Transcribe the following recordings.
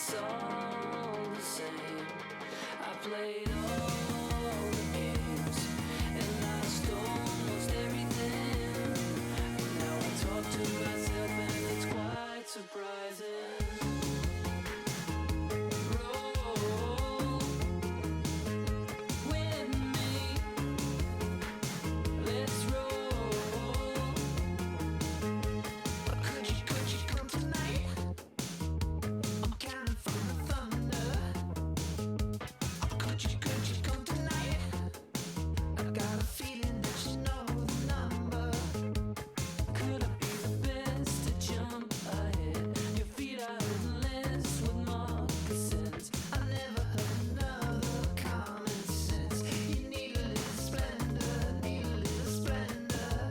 it's all the same. I played all the games and lost almost everything. Now I talk to myself and it's quite surprising. Roll with me. Let's roll. Could you come tonight? I'm counting from the thunder. Could you come tonight? I got a feeling that you know the number. Could I be the best to jump ahead? Your feet are endless with moccasins. I never heard another common sense. You need a little splendor, need a little splendor.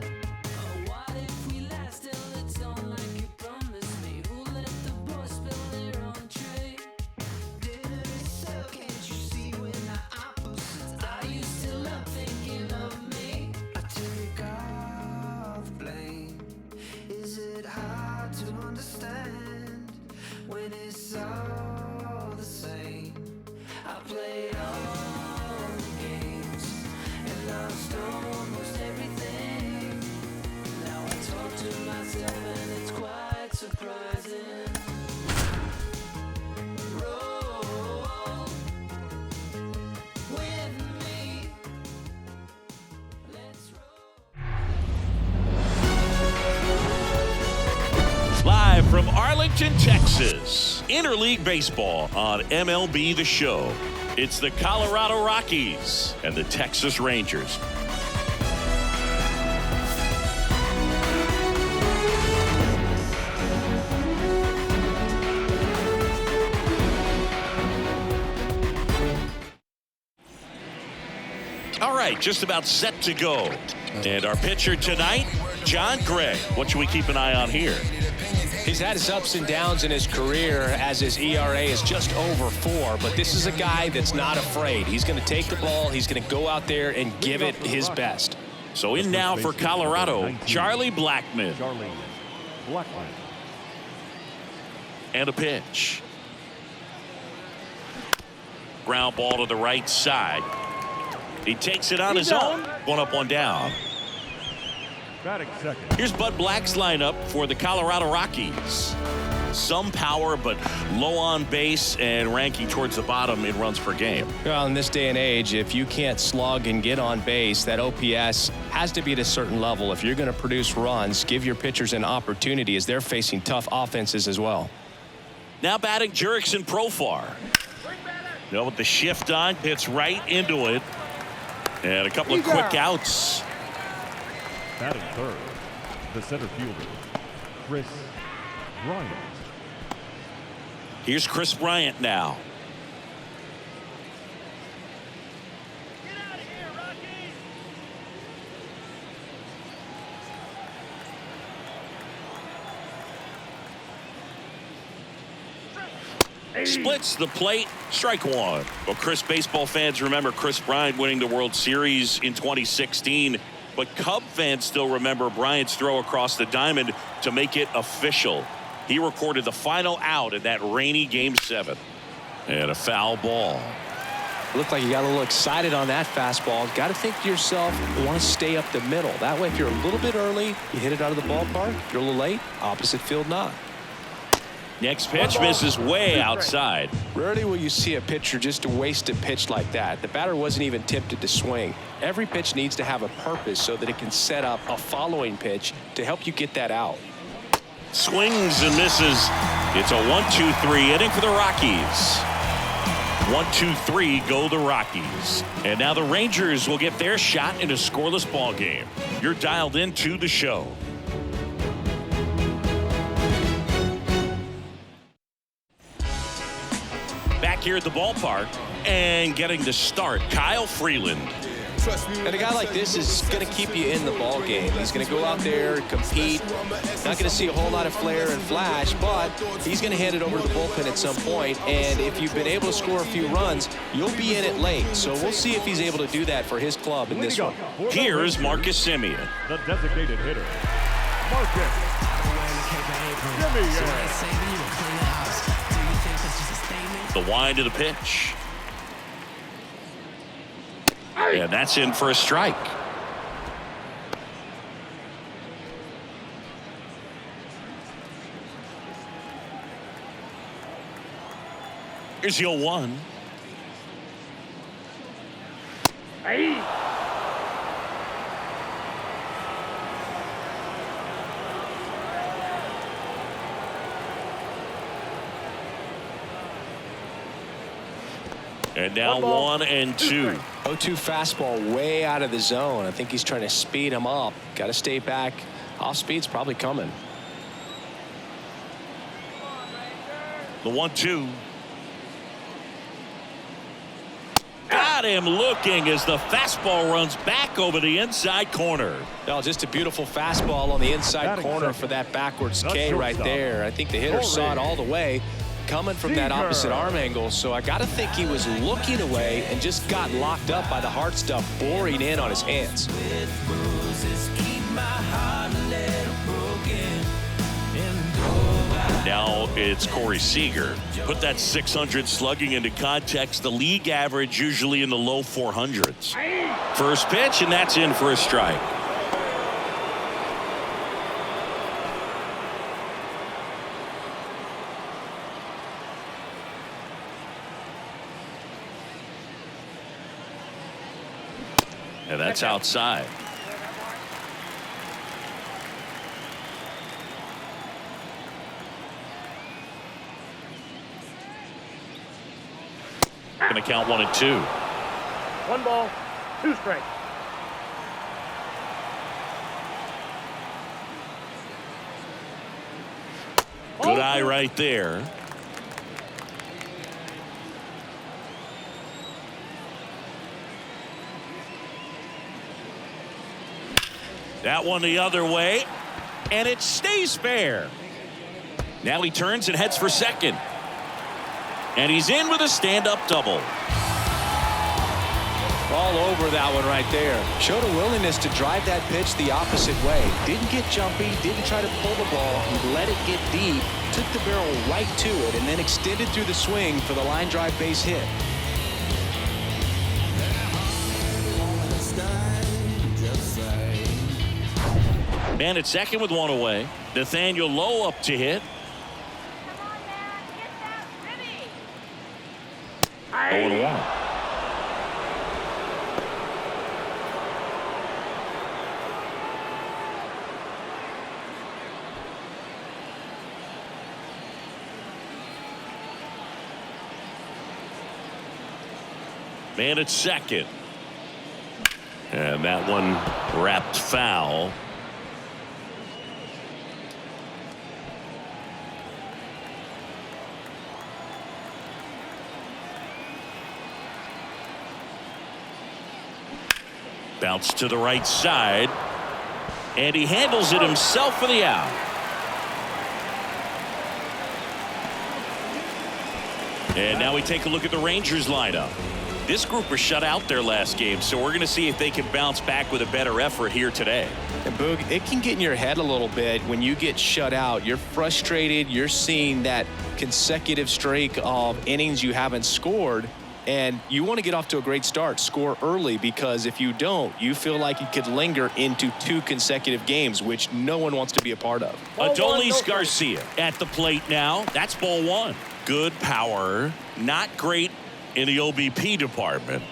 Oh, what if we last till it's on like you promised me? Who let the boys spill their entree? Dinner is served, can't you see we're not opposites? Are you still up thinking of me? I take all the blame. Is it hard to understand when it's all the same? I played all the games and lost almost everything. Now I talk to myself and it's quite surprising. Roll with me. Let's roll. Live from Arlington, Texas, Interleague Baseball on MLB The Show. It's the Colorado Rockies and the Texas Rangers. All right, just about set to go. And our pitcher tonight, John Gray. What should we keep an eye on here? He's had his ups and downs in his career as his ERA is just over 4, but this is a guy that's not afraid. He's going to take the ball. He's going to go out there and give it his best. So in now for Colorado, Charlie Blackmon. And a pitch. Ground ball to the right side. He takes it on his own. One up, one down. Here's Bud Black's lineup for the Colorado Rockies. Some power, but low on base and ranking towards the bottom in runs per game. Well, in this day and age, if you can't slug and get on base, that OPS has to be at a certain level. If you're going to produce runs, give your pitchers an opportunity as they're facing tough offenses as well. Now batting Jurickson Profar. With the shift on, hits right into it. And a couple of quick outs. Batting third, the center fielder, Chris Bryant. Here's Chris Bryant now. Get out of here, Rockies! Splits the plate, strike one. Well, Chris, baseball fans remember Chris Bryant winning the World Series in 2016. But Cub fans still remember Bryant's throw across the diamond to make it official. He recorded the final out in that rainy Game 7. And a foul ball. Looked like you got a little excited on that fastball. Got to think to yourself, you want to stay up the middle. That way, if you're a little bit early, you hit it out of the ballpark. If you're a little late, opposite field not. Next pitch misses way outside. Rarely will you see a pitcher just waste a pitch like that. The batter wasn't even tempted to swing. Every pitch needs to have a purpose so that it can set up a following pitch to help you get that out. Swings and misses. It's a 1-2-3 inning for the Rockies. 1-2-3 go the Rockies. And now the Rangers will get their shot in a scoreless ball game. You're dialed into the show. Back here at the ballpark and getting the start, Kyle Freeland. And a guy like this is going to keep you in the ball game. He's going to go out there, compete. Not going to see a whole lot of flair and flash, but he's going to hand it over to the bullpen at some point. And if you've been able to score a few runs, you'll be in it late. So we'll see if he's able to do that for his club in this one. Here's Marcus Semien. The designated hitter, Marcus Semien. The wind of the pitch. And that's in for a strike. Here's the 0-1. Hey. And now 1 and 2. 0-2 fastball way out of the zone. I think he's trying to speed him up. Got to stay back. Off speed's probably coming. The 1-2. Got him looking as the fastball runs back over the inside corner. No, just a beautiful fastball on the inside corner for that backwards K right there. I think the hitter saw it all the way coming from that opposite arm angle. So I got to think he was looking away and just got locked up by the hard stuff boring in on his hands. Now it's Corey Seager. Put that 600 slugging into context. The league average usually in the low 400s. First pitch, and that's in for a strike. And that's outside. Going to count 1 and 2. 1 ball, 2 strikes. Good eye right there. That one the other way, and it stays fair. Now he turns and heads for second. And he's in with a stand-up double. All over that one right there. Showed a willingness to drive that pitch the opposite way. Didn't get jumpy, didn't try to pull the ball. He let it get deep, took the barrel right to it, and then extended through the swing for the line drive base hit. Man at second with 1 away. Nathaniel Lowe up to hit. 0-1. Man at second. And that one wrapped foul. Bounce to the right side, and he handles it himself for the out. And now we take a look at the Rangers lineup. This group was shut out their last game, so we're going to see if they can bounce back with a better effort here today. And Boog, it can get in your head a little bit when you get shut out. You're frustrated. You're seeing that consecutive streak of innings you haven't scored. And you want to get off to a great start, score early, because if you don't, you feel like you could linger into 2 consecutive games, which no one wants to be a part of. Adolis Garcia at the plate now. That's ball 1. Good power, not great in the OBP department.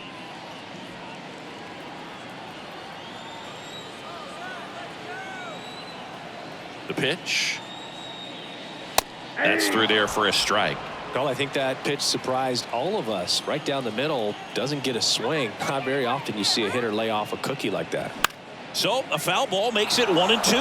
The pitch. That's through there for a strike. Well, I think that pitch surprised all of us. Right down the middle, doesn't get a swing. Not very often you see a hitter lay off a cookie like that. So a foul ball makes it 1 and 2.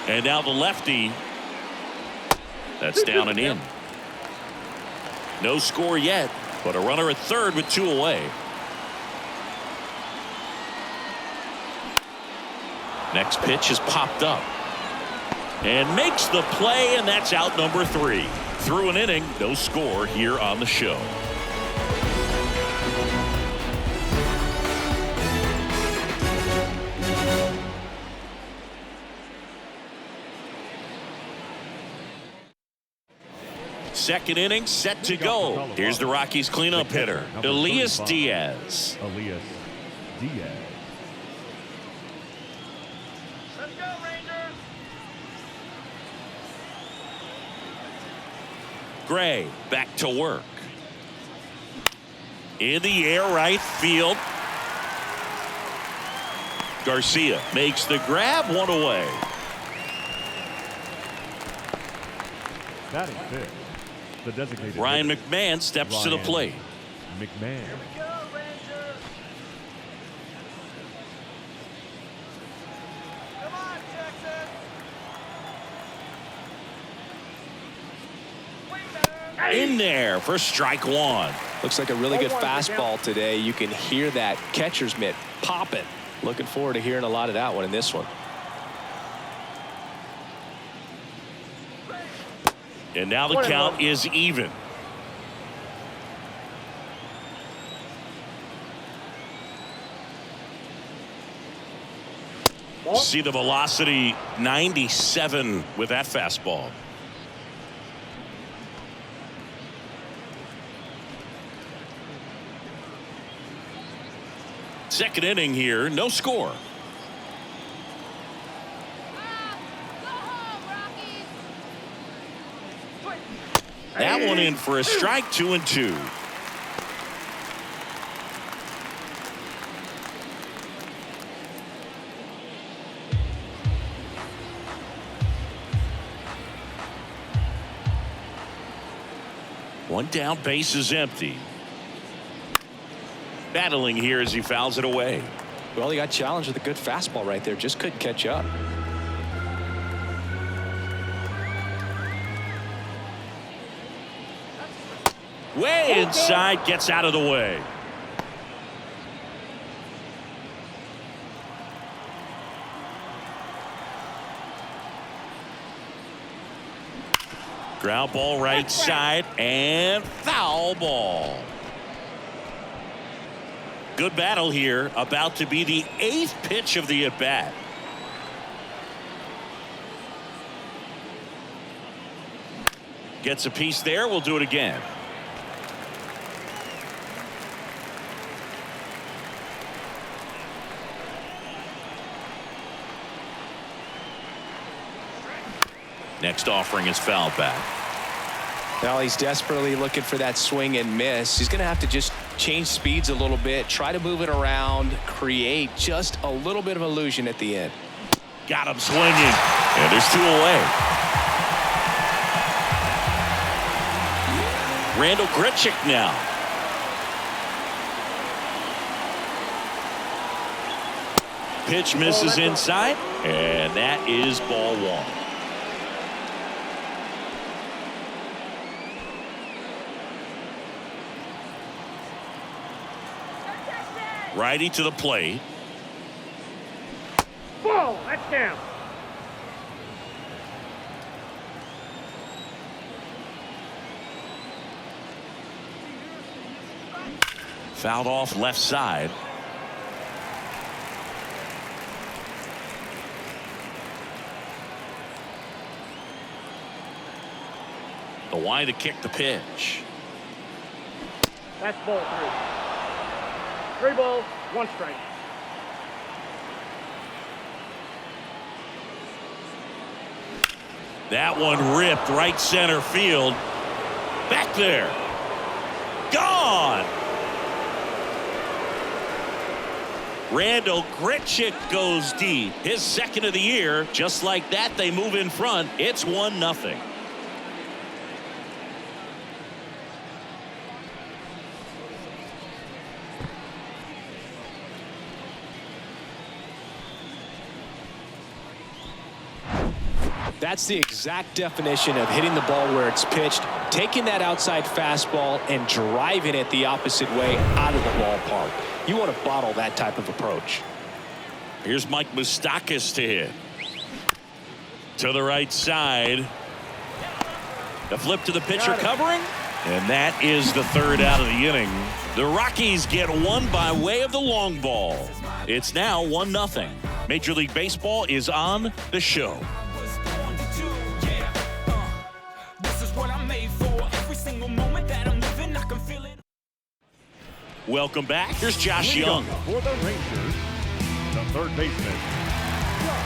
And now the lefty. That's down and in. No score yet, but a runner at third with 2 away. Next pitch is popped up and makes the play, and that's out number 3. Through an inning, no score here on the show. Second inning set to go. Here's the Rockies cleanup hitter, Elias Diaz. Elias Diaz. Let's go, Rangers. Gray back to work. In the air, right field. Garcia makes the grab, one away. Batting fifth, the designated Ryan hitter, McMahon steps to the Ryan plate. McMahon. Go, Rangers. Come on, Texas. In there for strike one. Looks like a really good fastball today. You can hear that catcher's mitt popping. Looking forward to hearing a lot of that one in this one. And now the count is even. See the velocity, 97 with that fastball. Second inning here, no score. That one in for a strike, 2-2. One down, base is empty. Battling here as he fouls it away. Well, he got challenged with a good fastball right there. Just couldn't catch up. Way inside, gets out of the way. Ground ball right side and foul ball. Good battle here, about to be the 8th pitch of the at-bat. Gets a piece there, we'll do it again. Next offering is fouled back. Now he's desperately looking for that swing and miss. He's going to have to just change speeds a little bit, try to move it around, create just a little bit of illusion at the end. Got him swinging, and there's 2 away. Randall Grichuk now. Pitch misses inside, and that is ball 1. Righty to the plate. Ball, that's down. Fouled off left side. The wide to kick the pitch. That's ball 3. 3 balls, 1 strike. That one ripped right center field. Back there. Gone. Randall Grichuk goes deep. His 2nd of the year. Just like that, they move in front. It's 1-0. That's the exact definition of hitting the ball where it's pitched, taking that outside fastball and driving it the opposite way out of the ballpark. You want to bottle that type of approach. Here's Mike Moustakas to hit. To the right side. The flip to the pitcher covering. And that is the 3rd out of the inning. The Rockies get one by way of the long ball. It's now 1-0. Major League Baseball is on the show. This is what I'm made for. Welcome back. Here's Josh Lead Young. off for the Rangers, the third baseman, Josh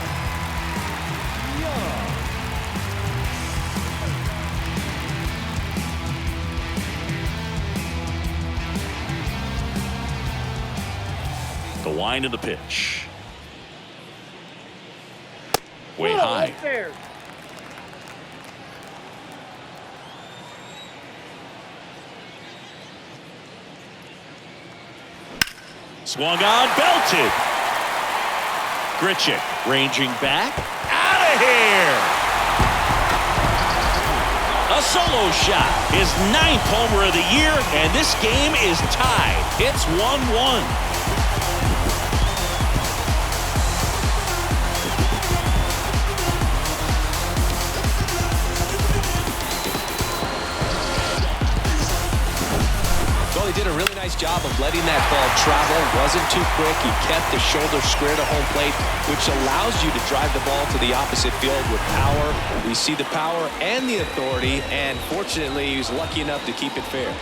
Young. The wind of the pitch. Way Whoa, high. upstairs. Swung on, belted. Grichuk ranging back. Out of here. A solo shot. His 9th homer of the year, and this game is tied. It's 1-1. Well, he did a really nice job of letting that ball travel. Wasn't too quick. He kept the shoulder square to home plate, which allows you to drive the ball to the opposite field with power. We see the power and the authority, and fortunately, he was lucky enough to keep it fair.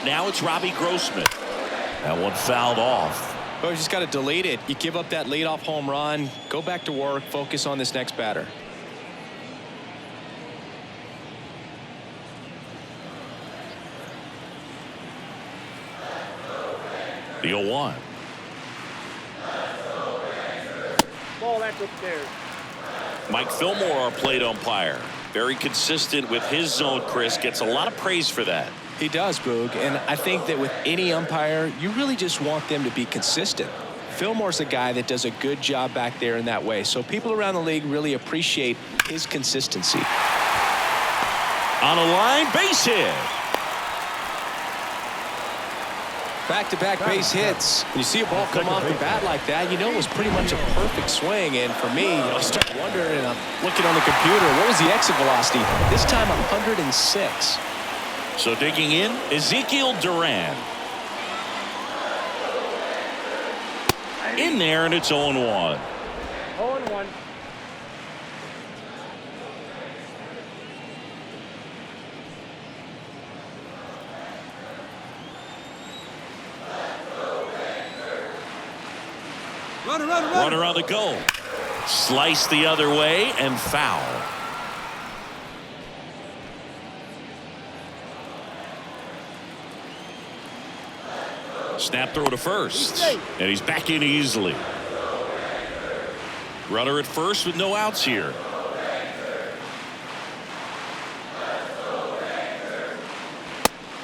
Now it's Robbie Grossman. That one fouled off. Well, you just got to delete it. You give up that leadoff home run, go back to work, focus on this next batter. The 0-1. Ball, that's upstairs. Mike Fillmore, our plate umpire. Very consistent with his zone, Chris. Gets a lot of praise for that. He does, Boog, and I think that with any umpire, you really just want them to be consistent. Fillmore's a guy that does a good job back there in that way, so people around the league really appreciate his consistency. On a line, base hit. Back-to-back base hits. When you see a ball come off the bat like that, you know it was pretty much a perfect swing. And for me, I start wondering, and I'm looking on the computer, what was the exit velocity? This time, 106. So digging in, Ezekiel Duran. In there, and it's 0-1. 0-1. Runner on the go. Slice the other way and foul. Snap throw to first. And he's back in easily. Runner at first with no outs here.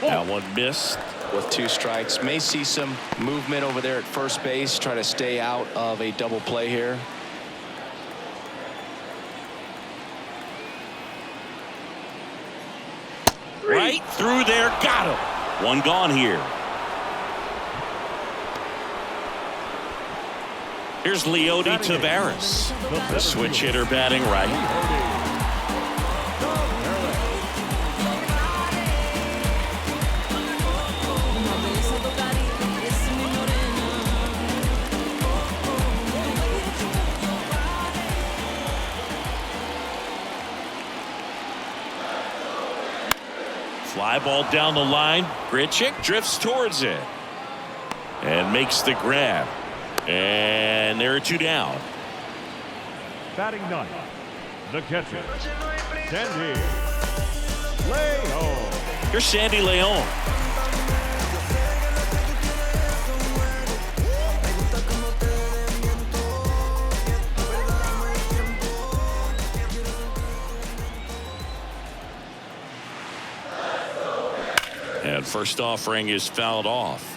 That one missed. With 2 strikes, may see some movement over there at first base, try to stay out of a double play here. Right through there, got him. One gone here. Here's Leody Taveras, the switch hitter batting right. Fly ball down the line. Grichuk drifts towards it and makes the grab. And there are 2 down. Batting ninth, the catcher, Sandy Leon. Here's Sandy Leon. And first offering is fouled off.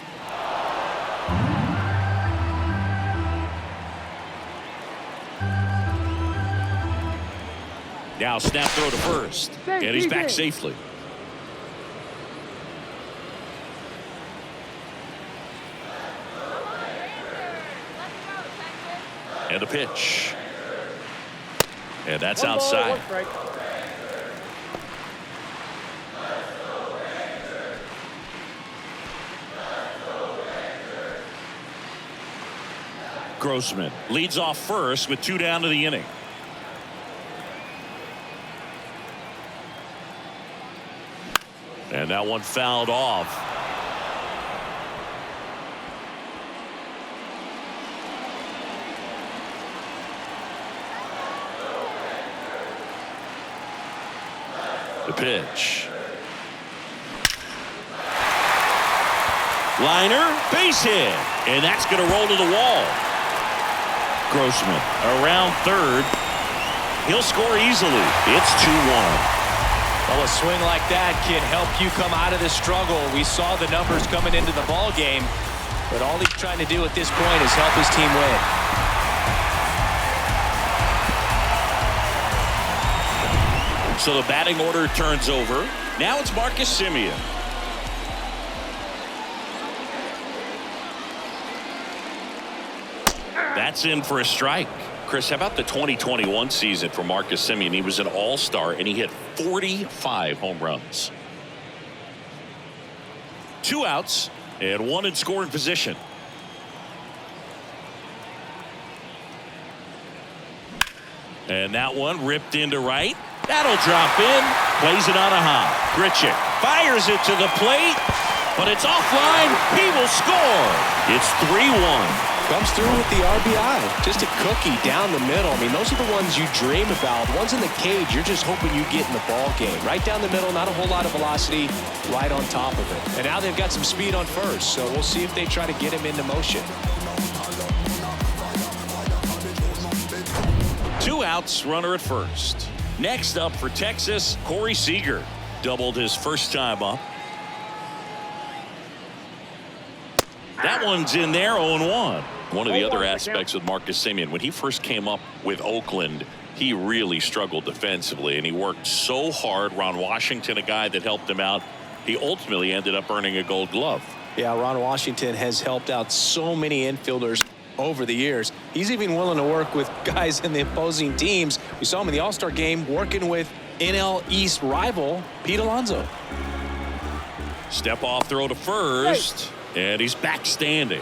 Now snap throw to first. And he's back safely. And the pitch. And that's outside. Grossman leads off first with 2 down to the inning. And that one fouled off. The pitch. Liner, base hit, and that's going to roll to the wall. Grossman around third. He'll score easily. It's 2-1. Well, a swing like that can help you come out of this struggle. We saw the numbers coming into the ball game, but all he's trying to do at this point is help his team win. So the batting order turns over. Now it's Marcus Semien. That's in for a strike. Chris, how about the 2021 season for Marcus Semien? He was an all-star and he hit 45 home runs. 2 outs and 1 in scoring position. And that one ripped into right. That'll drop in. Plays it on a hop. Grichuk fires it to the plate, but it's offline. He will score. It's 3-1. Comes through with the RBI. Just a cookie down the middle. I mean, those are the ones you dream about. The ones in the cage, you're just hoping you get in the ball game. Right down the middle, not a whole lot of velocity, right on top of it. And now they've got some speed on first, so we'll see if they try to get him into motion. 2 outs, runner at first. Next up for Texas, Corey Seager. Doubled his first time up. That one's in there, 0-1. One of the other aspects with Marcus Semien, when he first came up with Oakland, he really struggled defensively, and he worked so hard. Ron Washington, a guy that helped him out, he ultimately ended up earning a Gold Glove. Yeah, Ron Washington has helped out so many infielders over the years. He's even willing to work with guys in the opposing teams. We saw him in the All-Star game working with NL East rival Pete Alonso. Step off throw to first, and he's back standing.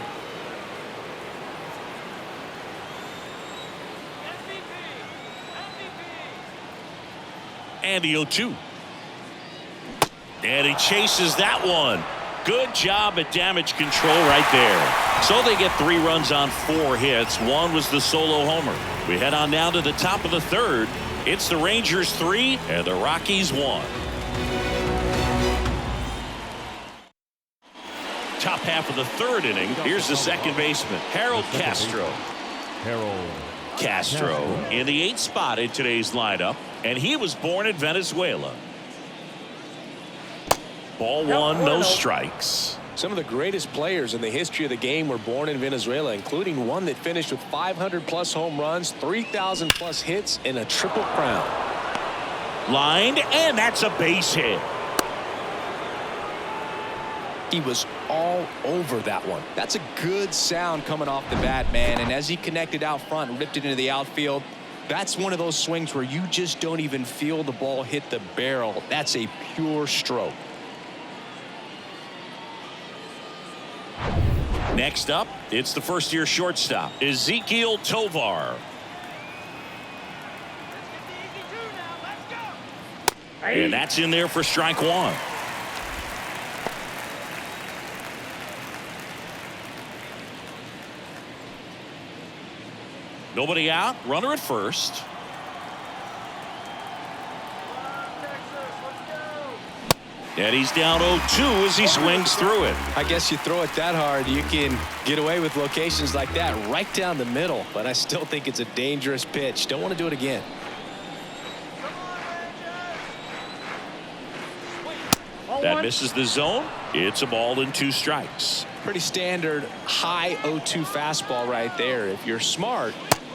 And the 0-2. And he chases that one. Good job at damage control right there. So they get 3 runs on 4 hits. 1 was the solo homer. We head on down to the top of the third. It's the Rangers 3 and the Rockies 1. Top half of the third inning. Here's the second baseman, Harold Castro. Castro in the 8th spot in today's lineup, and he was born in Venezuela. Ball 1, no strikes. Some of the greatest players in the history of the game were born in Venezuela, including one that finished with 500+ home runs, 3,000+ hits, and a triple crown. Lined, and that's a base hit. He was all over that one. That's a good sound coming off the bat, man. And as he connected out front and ripped it into the outfield, that's one of those swings where you just don't even feel the ball hit the barrel. That's a pure stroke. Next up, it's the first-year shortstop, Ezequiel Tovar. And that's in there for strike 1. Nobody out, runner at first. And he's down 0-2 as he swings through it. I guess you throw it that hard, you can get away with locations like that right down the middle. But I still think it's a dangerous pitch. Don't want to do it again. That misses the zone. It's a ball and 2 strikes. Pretty standard high 0-2 fastball right there. If you're smart,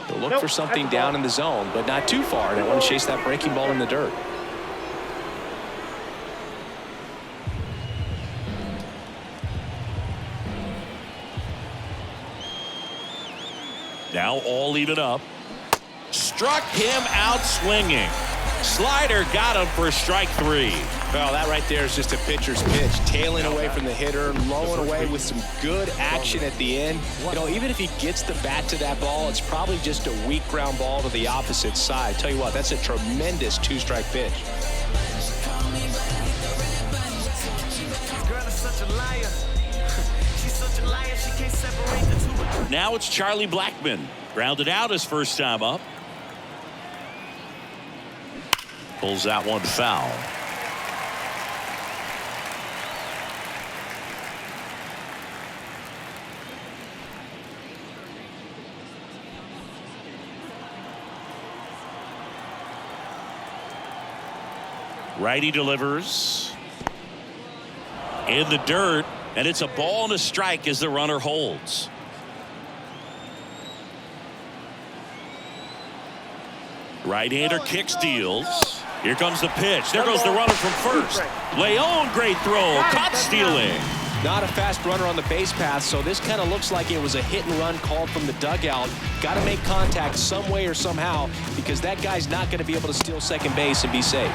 you'll look for something down in the zone, but not too far. Don't want to chase that breaking ball in the dirt. Now all even up. Struck him out swinging. Slider got him for strike 3. Well, that right there is just a pitcher's pitch. Tailing away from the hitter, lowing away with some good action at the end. You know, even if he gets the bat to that ball, it's probably just a weak ground ball to the opposite side. Tell you what, that's a tremendous 2-strike pitch. Now it's Charlie Blackmon. Grounded out his first time up. Pulls that one foul. Righty delivers in the dirt, and it's a ball and a strike as the runner holds. Right-hander kick steals. Here comes the pitch. There goes the runner from first. Leon, great throw. Caught stealing. Not a fast runner on the base path, so this kind of looks like it was a hit and run called from the dugout. Got to make contact some way or somehow, because that guy's not going to be able to steal second base and be safe.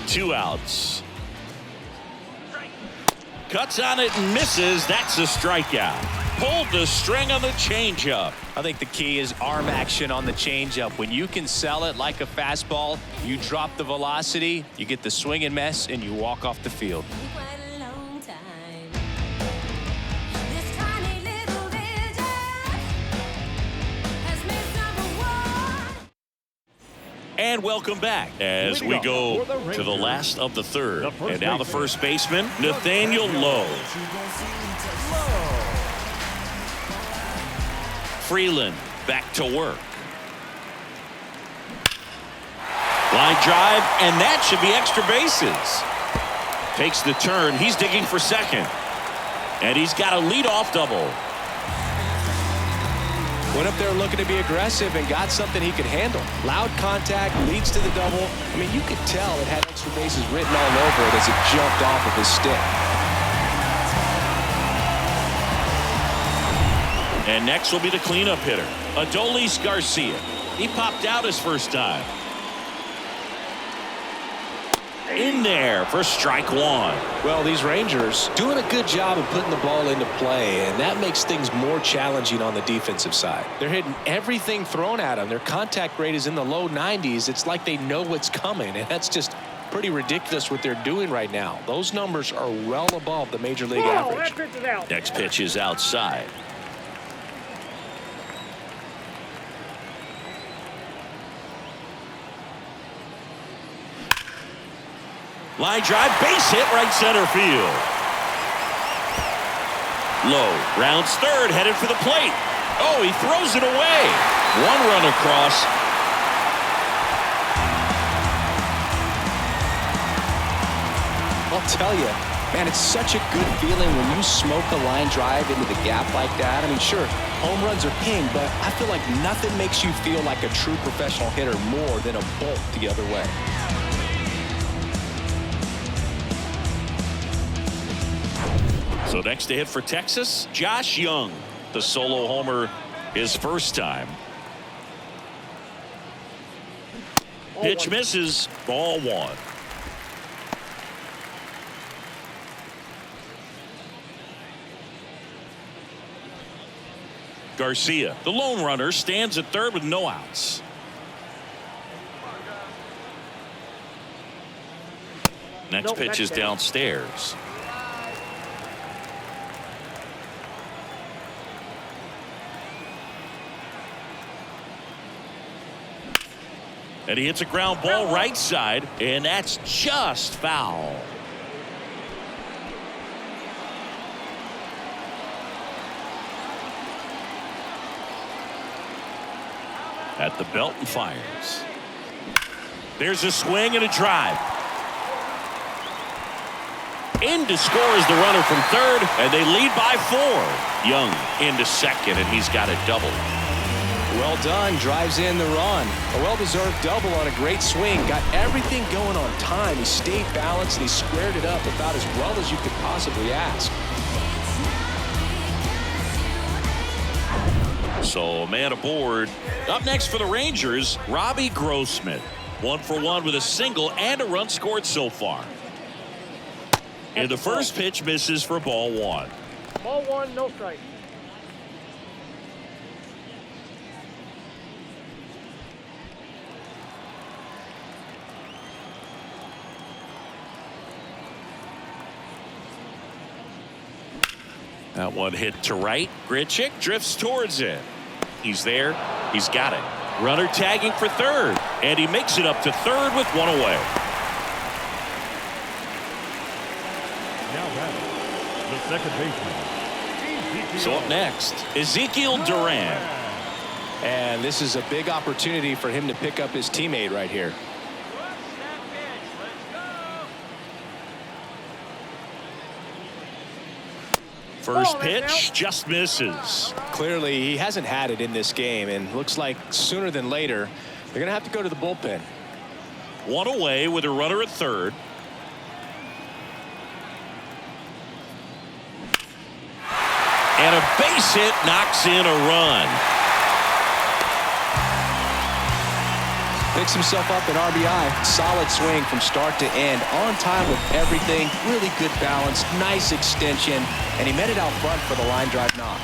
Two outs. Cuts on it and misses. That's a strikeout. Pulled the string on the changeup. I think the key is arm action on the changeup. When you can sell it like a fastball, you drop the velocity, you get the swing and miss, and you walk off the field. And welcome back as we go to the last of the third. And now the first baseman, Nathaniel Lowe. Freeland back to work. Line drive, and that should be extra bases. Takes the turn. He's digging for second. And he's got a leadoff double. Went up there looking to be aggressive and got something he could handle. Loud contact, leads to the double. I mean, you could tell it had extra bases written all over it as it jumped off of his stick. And next will be the cleanup hitter, Adolis Garcia. He popped out his first time. In there for strike one. Well, these Rangers doing a good job of putting the ball into play, and that makes things more challenging on the defensive side. They're hitting everything thrown at them. Their contact rate is in the low 90s. It's like they know what's coming, and that's just pretty ridiculous what they're doing right now. Those numbers are well above the major league average. Next pitch is outside. Line drive, base hit, right center field. Lowe rounds third, headed for the plate. Oh, he throws it away. One run across. I'll tell you, man, it's such a good feeling when you smoke a line drive into the gap like that. I mean, sure, home runs are king, but I feel like nothing makes you feel like a true professional hitter more than a bolt the other way. So next to hit for Texas, Josh Young, the solo homer his first time. Pitch misses, ball one. Garcia, the lone runner, stands at third with no outs. Next pitch is downstairs. And he hits a ground ball right side, and that's just foul. At the belt and fires. There's a swing and a drive. In to score is the runner from third, and they lead by 4. Young into second, and he's got a double. Well done, drives in the run. A well-deserved double on a great swing. Got everything going on time. He stayed balanced and he squared it up about as well as you could possibly ask. So a man aboard. Up next for the Rangers, Robbie Grossman. 1 for 1 with a single and a run scored so far. And the first pitch misses for ball one. Ball one, no strike. That one hit to right. Grichuk drifts towards it. He's there. He's got it. Runner tagging for third. And he makes it up to third with one away. Now batting, the second baseman, So up next, Ezekiel Duran. And this is a big opportunity for him to pick up his teammate right here. First pitch just misses. Clearly, he hasn't had it in this game, and looks like sooner than later, they're going to have to go to the bullpen. One away with a runner at third. And a base hit knocks in a run. Picks himself up an RBI. Solid swing from start to end. On time with everything. Really good balance. Nice extension. And he met it out front for the line drive knock.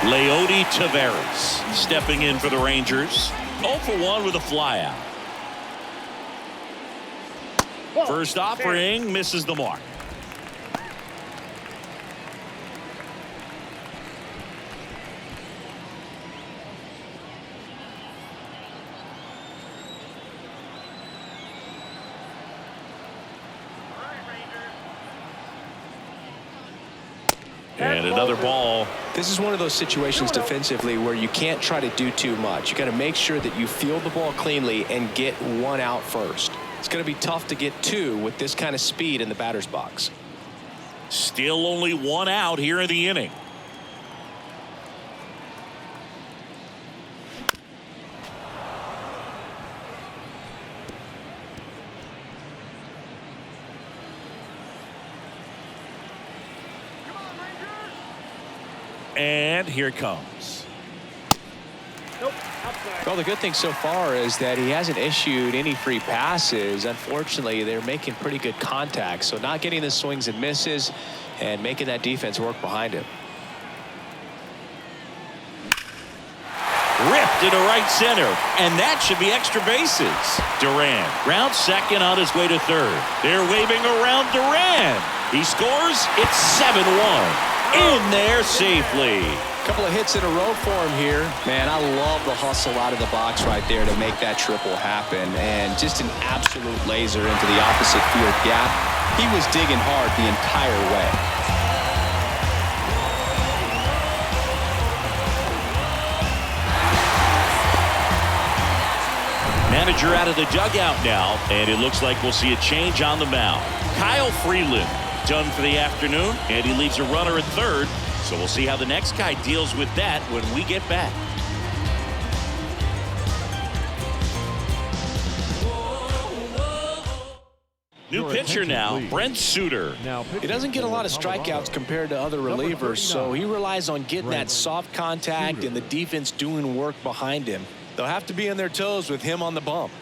Leody Taveras stepping in for the Rangers. 0 for 1 with a flyout. First offering misses the mark. And another ball. This is one of those situations defensively where you can't try to do too much. You got to make sure that you field the ball cleanly and get one out first. It's going to be tough to get two with this kind of speed in the batter's box. Still only one out here in the inning. And here it comes. Nope, outside. Well, the good thing so far is that he hasn't issued any free passes. Unfortunately, they're making pretty good contact, so not getting the swings and misses and making that defense work behind him. Ripped into right center, and that should be extra bases. Duran grounds second on his way to third. They're waving around Duran. He scores. It's 7-1. In there safely. Couple of hits in a row for him here. Man, I love the hustle out of the box right there to make that triple happen. And just an absolute laser into the opposite field gap. He was digging hard the entire way. Manager out of the dugout now, and it looks like we'll see a change on the mound. Kyle Freeland done for the afternoon, and he leaves a runner at third. So we'll see how the next guy deals with that when we get back. New pitcher now, Brent Suter. He doesn't get a lot of strikeouts compared to other relievers, so he relies on getting that soft contact and the defense doing work behind him. They'll have to be on their toes with him on the bump.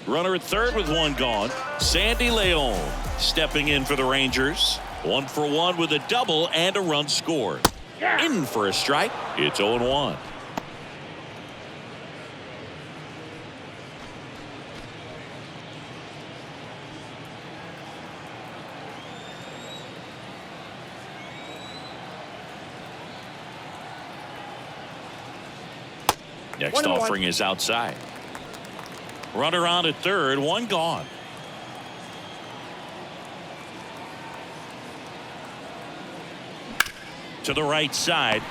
Runner at third with one gone. Sandy Leon stepping in for the Rangers. 1 for 1 with a double and a run scored. In for a strike. It's 0-1. Next offering is outside. Runner on at third, one gone. To the right side.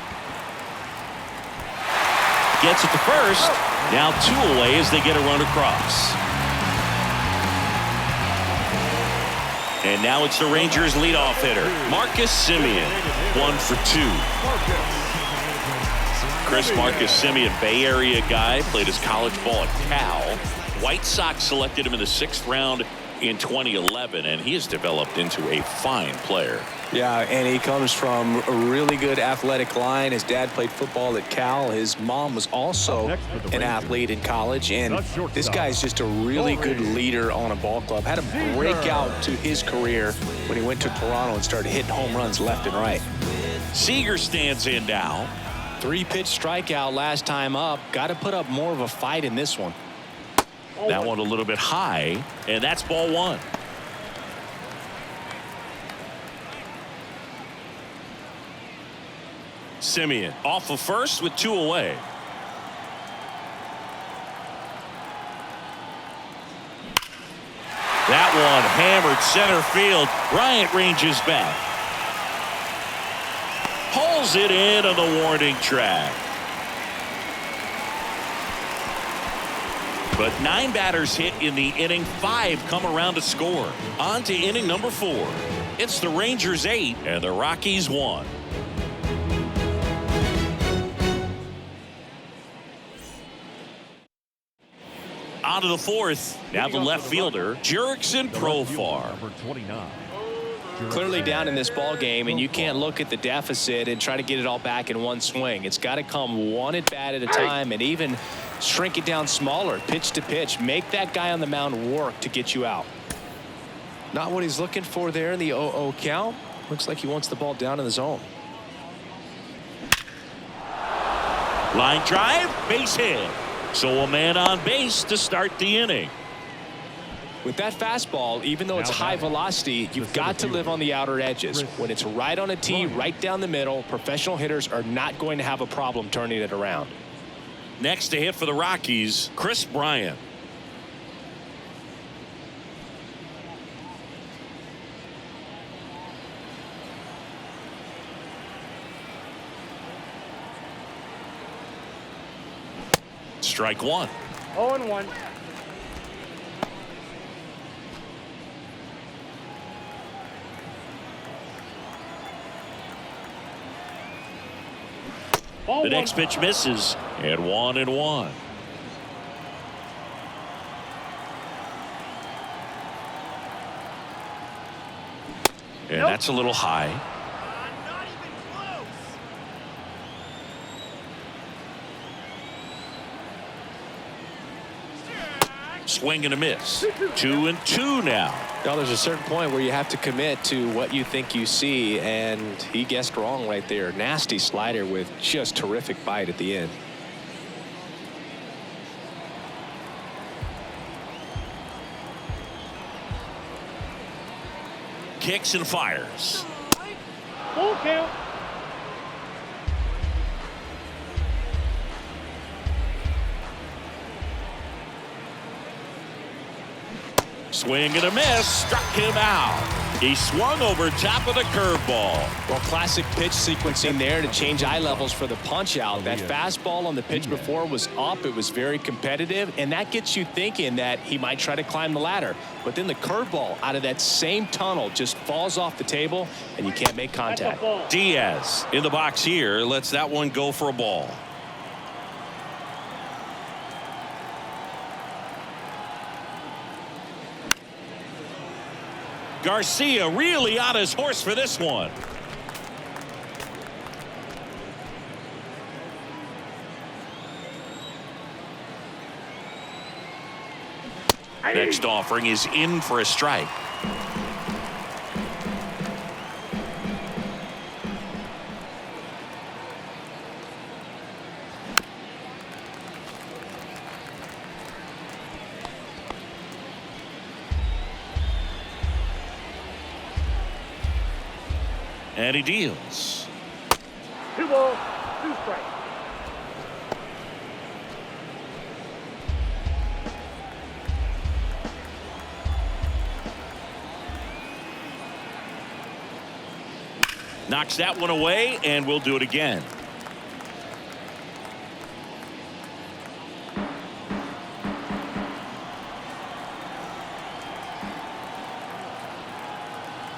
Gets it to first. Now 2 away as they get a run across. And now it's the Rangers leadoff hitter, Marcus Semien. 1 for 2. Marcus Semien, Bay Area guy, played his college ball at Cal. White Sox selected him in the 6th round in 2011, and he has developed into a fine player. Yeah, and he comes from a really good athletic line. His dad played football at Cal. His mom was also an athlete in college, and this guy's just a really good leader on a ball club. Had a breakout to his career when he went to Toronto and started hitting home runs left and right. Seager stands in now. 3-pitch strikeout last time up. Got to put up more of a fight in this one. That one a little bit high, and that's ball 1. Semien off of first with 2 away. That one hammered center field. Bryant ranges back. Pulls it in on the warning track. But 9 batters hit in the inning. 5 come around to score. On to inning number 4. It's the Rangers 8 and the Rockies 1. On to the 4th. Now the left fielder, Jurickson Profar. Number 29. Clearly down in this ball game, and you can't look at the deficit and try to get it all back in one swing. It's got to come one at bat at a time, and even shrink it down smaller, pitch to pitch. Make that guy on the mound work to get you out. Not what he's looking for there in the 0-0 count. Looks like he wants the ball down in the zone. Line drive, base hit. So a man on base to start the inning. With that fastball, even though it's high velocity, you've got to live on the outer edges. When it's right on a tee, right down the middle, professional hitters are not going to have a problem turning it around. Next to hit for the Rockies, Kris Bryant. Strike 1. 0-1. The next pitch misses, and 1-1. And that's a little high. Not even close. Swing and a miss. 2-2 now. Now there's a certain point where you have to commit to what you think you see, and he guessed wrong right there. Nasty slider with just terrific bite at the end. Kicks and fires. Full count. Swing and a miss. Struck him out. He swung over top of the curveball. Well, classic pitch sequencing there to change eye levels for the punch out. That fastball on the pitch before was up. It was very competitive, and that gets you thinking that he might try to climb the ladder. But then the curveball out of that same tunnel just falls off the table, and you can't make contact. Diaz in the box here lets that one go for a ball. Garcia really on his horse for this one. Next offering is in for a strike. And he deals. 2 balls, 2 strikes. Knocks that one away, and we'll do it again.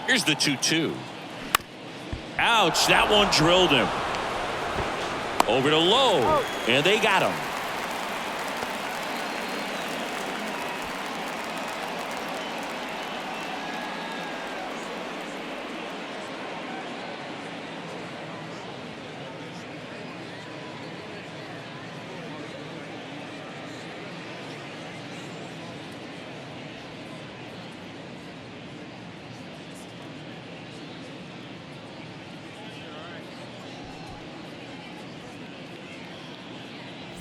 Here's the 2-2. Ouch, that one drilled him. Over to Lowe, and they got him.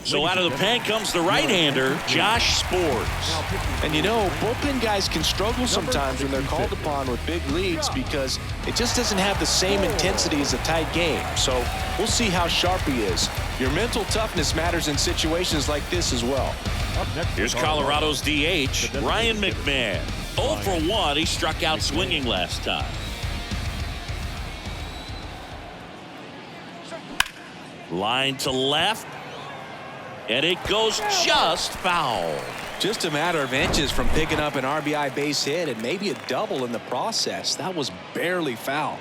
So out of the pen comes the right-hander, Josh Sports. And you know, bullpen guys can struggle sometimes when they're called upon with big leads because it just doesn't have the same intensity as a tight game. So we'll see how sharp he is. Your mental toughness matters in situations like this as well. Here's Colorado's DH, Ryan McMahon. 0 for 1. He struck out swinging last time. Line to left. And it goes just foul. Just a matter of inches from picking up an RBI base hit and maybe a double in the process. That was barely foul.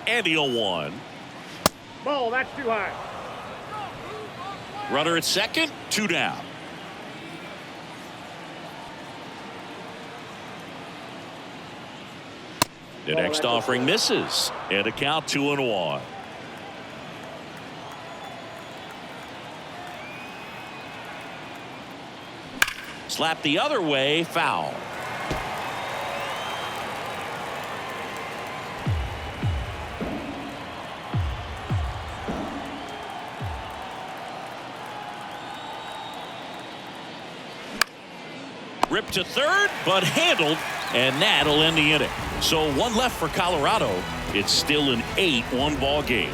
And the 0-1. Ball, that's too high. Runner at second, 2 down. The next offering misses, and a count 2-1. Slap the other way, foul. Ripped to third, but handled, and that'll end the inning. So 1 left for Colorado. It's still an 8-1 ball game.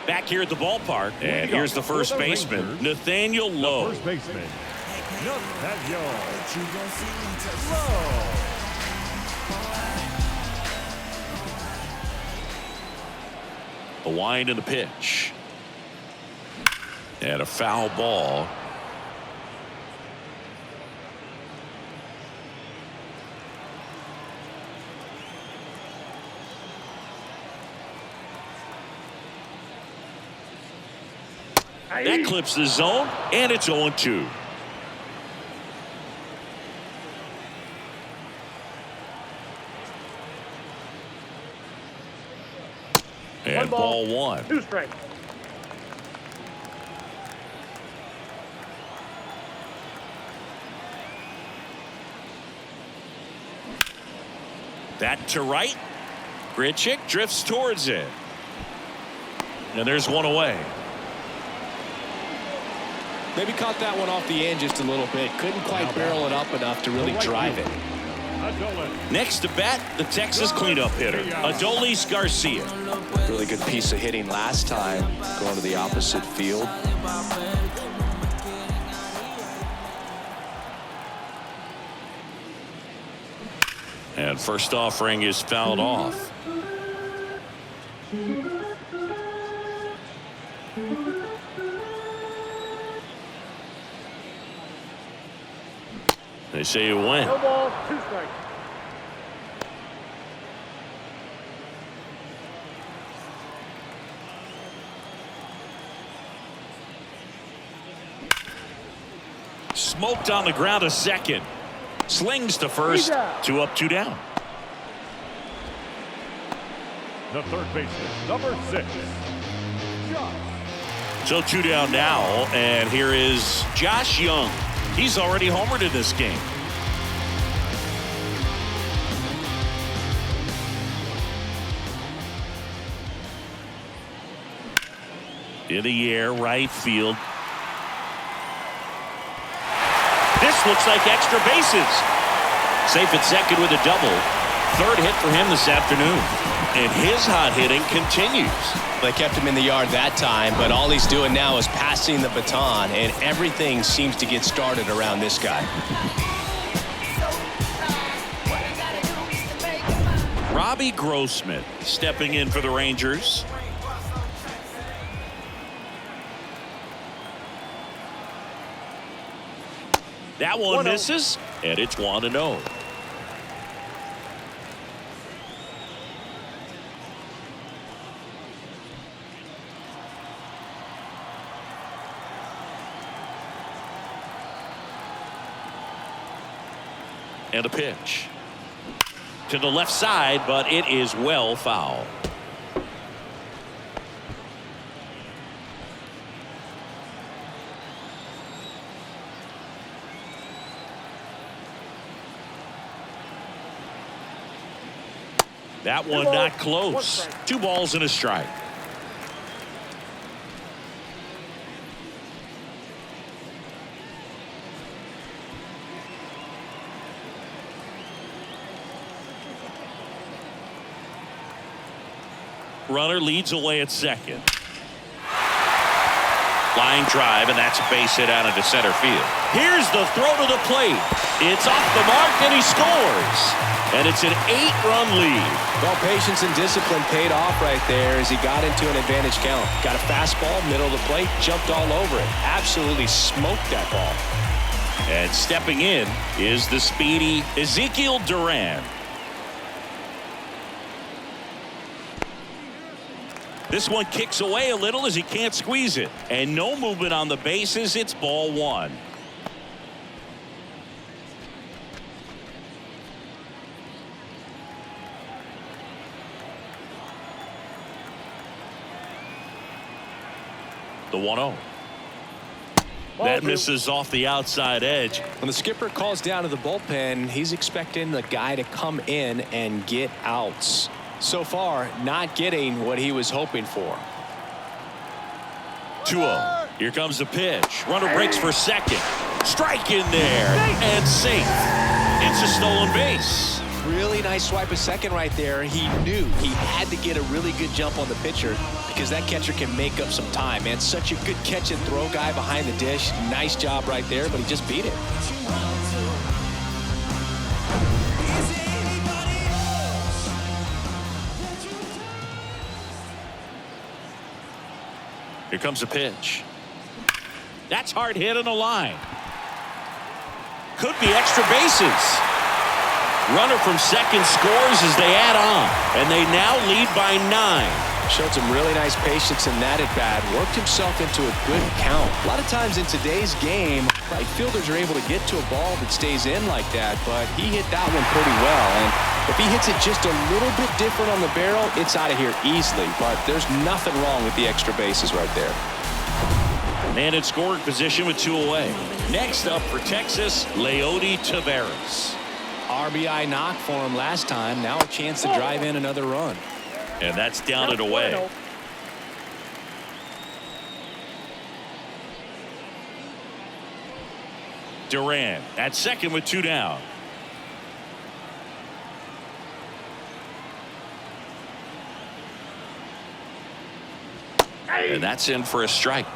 Back here at the ballpark, and here's the first baseman, Nathaniel Lowe. First baseman, Nathaniel Lowe. A wind and a pitch. And a foul ball. That clips the zone, and it's 0-2. And ball 1. 2 strikes. That to right. Grichuk drifts towards it. And there's 1 away. Maybe caught that one off the end just a little bit. Couldn't quite barrel it up enough to really drive it. Next to bat, the Texas cleanup hitter, Adolis Garcia. Really good piece of hitting last time, going to the opposite field. And first offering is fouled off. They say you win. No ball, 2 strikes. Smoked on the ground to second. Slings to first. 2 up, 2 down. The third baseman, number 6. So 2 down now, and here is Josh Young. He's already homered in this game. In the air, right field. This looks like extra bases. Safe at second with a double. 3rd hit for him this afternoon. And his hot hitting continues. They kept him in the yard that time, but all he's doing now is passing the baton, and everything seems to get started around this guy. Robbie Grossman stepping in for the Rangers. That one misses, and it's 1-0. And a pitch to the left side, but it is well foul. That one not close. 2 balls and a strike. Runner leads away at second. Line drive, and that's a base hit out into center field. Here's the throw to the plate. It's off the mark, and he scores. And it's an 8-run lead. Well, patience and discipline paid off right there as he got into an advantage count. Got a fastball, middle of the plate, jumped all over it. Absolutely smoked that ball. And stepping in is the speedy Ezekiel Duran. This one kicks away a little as he can't squeeze it. And no movement on the bases. It's ball one. The 1-0. That misses off the outside edge. When the skipper calls down to the bullpen, he's expecting the guy to come in and get outs. So far, not getting what he was hoping for. 2-0. Here comes the pitch. Runner breaks for second. Strike in there. And safe. It's a stolen base. Really nice swipe of second right there. He knew he had to get a really good jump on the pitcher because that catcher can make up some time, man. Such a good catch and throw guy behind the dish. Nice job right there, but he just beat it. Here comes a pitch. That's hard hit on the line. Could be extra bases. Runner from second scores as they add on, and they now lead by 9. Showed some really nice patience in that at bat. Worked himself into a good count. A lot of times in today's game, right fielders are able to get to a ball that stays in like that, but he hit that one pretty well. And if he hits it just a little bit different on the barrel, it's out of here easily. But there's nothing wrong with the extra bases right there. Man in scoring position with 2 away. Next up for Texas, Leody Taveras. RBI knock for him last time. Now a chance to drive in another run. And that's down and away. Duran at second with 2 down. And that's in for a strike.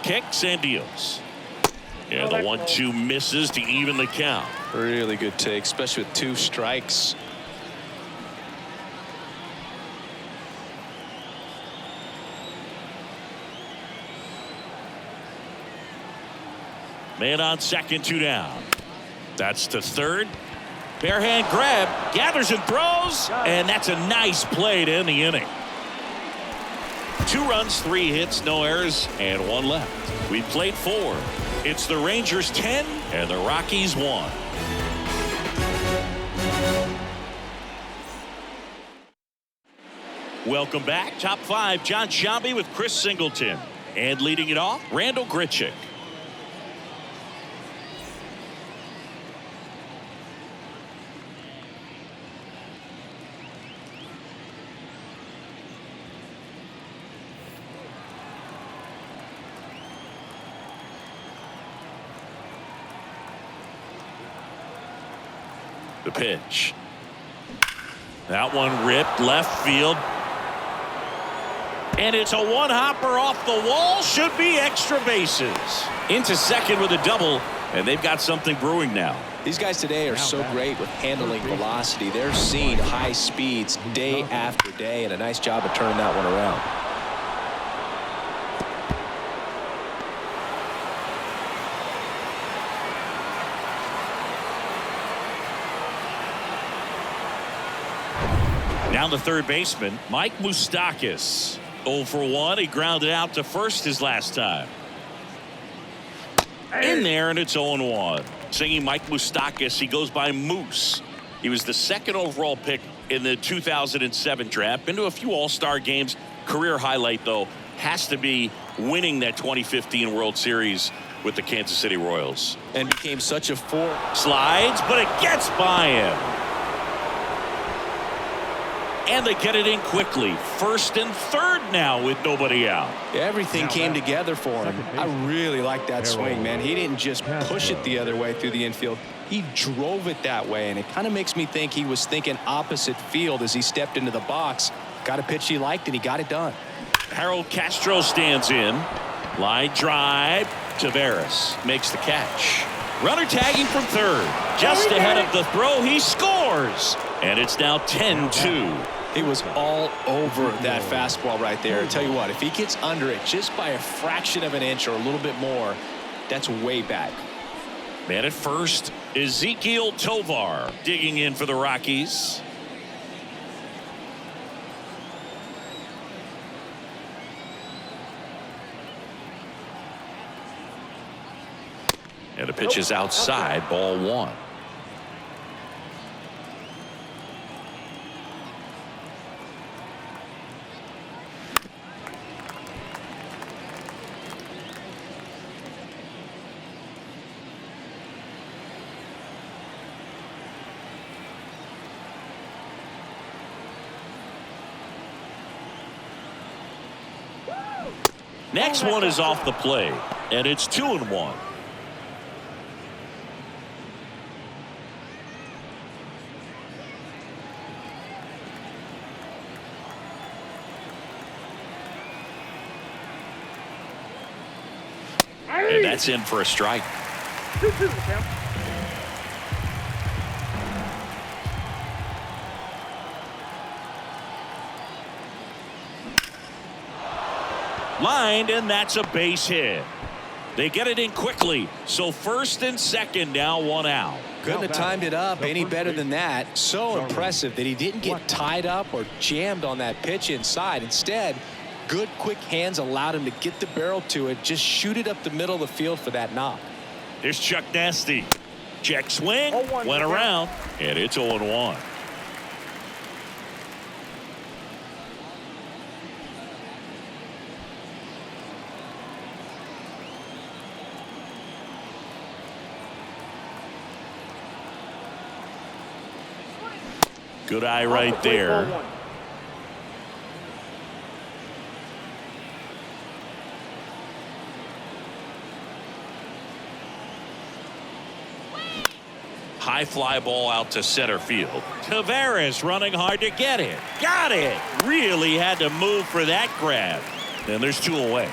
Kicks and deals. Yeah, the 1-2 misses to even the count. Really good take, especially with 2 strikes. Man on second, 2 down. That's to third. Bare hand grab, gathers and throws, and that's a nice play to end the inning. 2 runs, 3 hits, no errors, and 1 left. We played 4. It's the Rangers 10 and the Rockies 1. Welcome back. Top 5, John Shambi with Chris Singleton. And leading it off, Randall Grichuk. The pitch. That one ripped left field. And it's a one-hopper off the wall. Should be extra bases. Into second with a double. And they've got something brewing now. These guys today are so great with handling velocity. They're seeing high speeds day after day, and a nice job of turning that one around. Now the third baseman, Mike Moustakas. 0 for 1. He grounded out to first his last time. In there, and it's 0-1. Singing Mike Moustakas, he goes by Moose. He was the 2nd overall pick in the 2007 draft. Been to a few All-Star games. Career highlight, though, has to be winning that 2015 World Series with the Kansas City Royals. And became such a force. Slides, but it gets by him. And they get it in quickly. First and third now with nobody out. Everything came together for him. I really like that swing, man. He didn't just push it the other way through the infield. He drove it that way, and it kind of makes me think he was thinking opposite field as he stepped into the box. Got a pitch he liked, and he got it done. Harold Castro stands in. Line drive. Taveras makes the catch. Runner tagging from third. Just ahead of the throw, he scores. And it's now 10-2. He was all over that fastball right there. I tell you what, if he gets under it just by a fraction of an inch or a little bit more, that's way back. Man at first, Ezekiel Tovar digging in for the Rockies. And the pitch is outside, ball one. Next one is off the plate, and it's 2-1. And that's in for a strike. 2-2 the count. Lined, and that's a base hit. They get it in quickly, so first and second now, one out. Couldn't have timed it up any better than that. So impressive that he didn't get tied up or jammed on that pitch inside. Instead, good quick hands allowed him to get the barrel to it, just shoot it up the middle of the field for that knock. Here's Chuck Nasty. Check swing, 0-1 went around, and it's 0-1. Good eye right there. High fly ball out to center field. Taveras running hard to get it. Got it. Really had to move for that grab. And there's two away.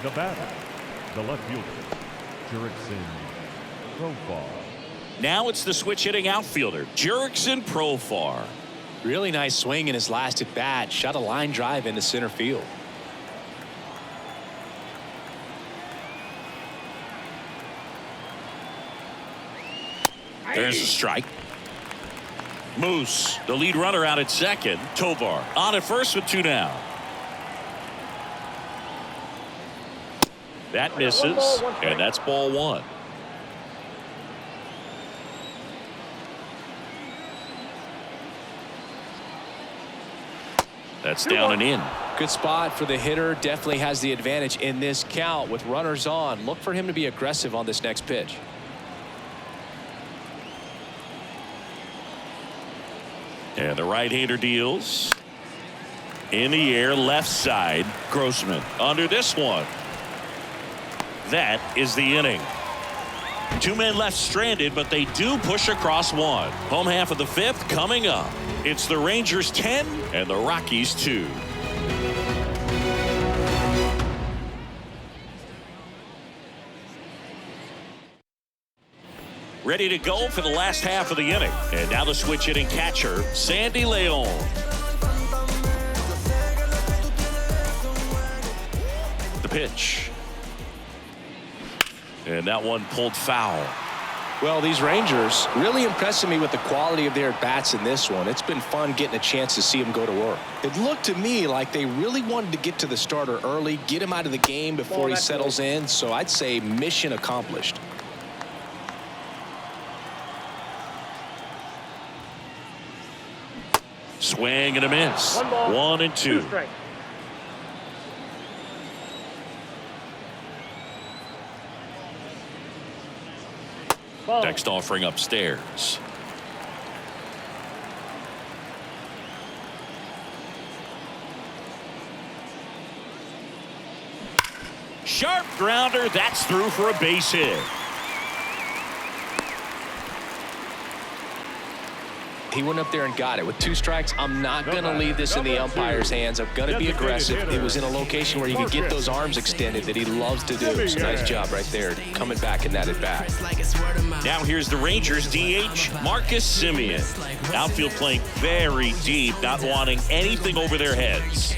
The batter, the left fielder, Jurickson Profar. Now it's the switch hitting outfielder, Jurickson Profar. Really nice swing in his last at bat. Shot a line drive into center field. There's a strike. Moose, the lead runner, out at second. Tovar on at first with two down. That misses, and that's ball one. That's down and in. Good spot for the hitter. Definitely has the advantage in this count with runners on. Look for him to be aggressive on this next pitch. And the right-hander deals. In the air, left side. Grossman under this one. That is the inning. Two men left stranded, but they do push across one. Home half of the fifth coming up. It's the Rangers 10 and the Rockies 2. Ready to go for the last half of the inning. And now the switch hitting catcher, Sandy Leon. The pitch. And that one pulled foul. Well, these Rangers really impressing me with the quality of their at-bats in this one. It's been fun getting a chance to see them go to work. It looked to me like they really wanted to get to the starter early, get him out of the game before he settles in. So I'd say mission accomplished. Swing and a miss. 1-2. 2 strikes. Ball. Next offering upstairs. Sharp grounder. That's through for a base hit. He went up there and got it. With 2 strikes, I'm not going to leave this in the umpire's hands. I'm going to be aggressive. It was in a location where you could get those arms extended that he loves to do. So nice job right there, coming back in that at bat. Now here's the Rangers DH, Marcus Semien. Outfield playing very deep, not wanting anything over their heads.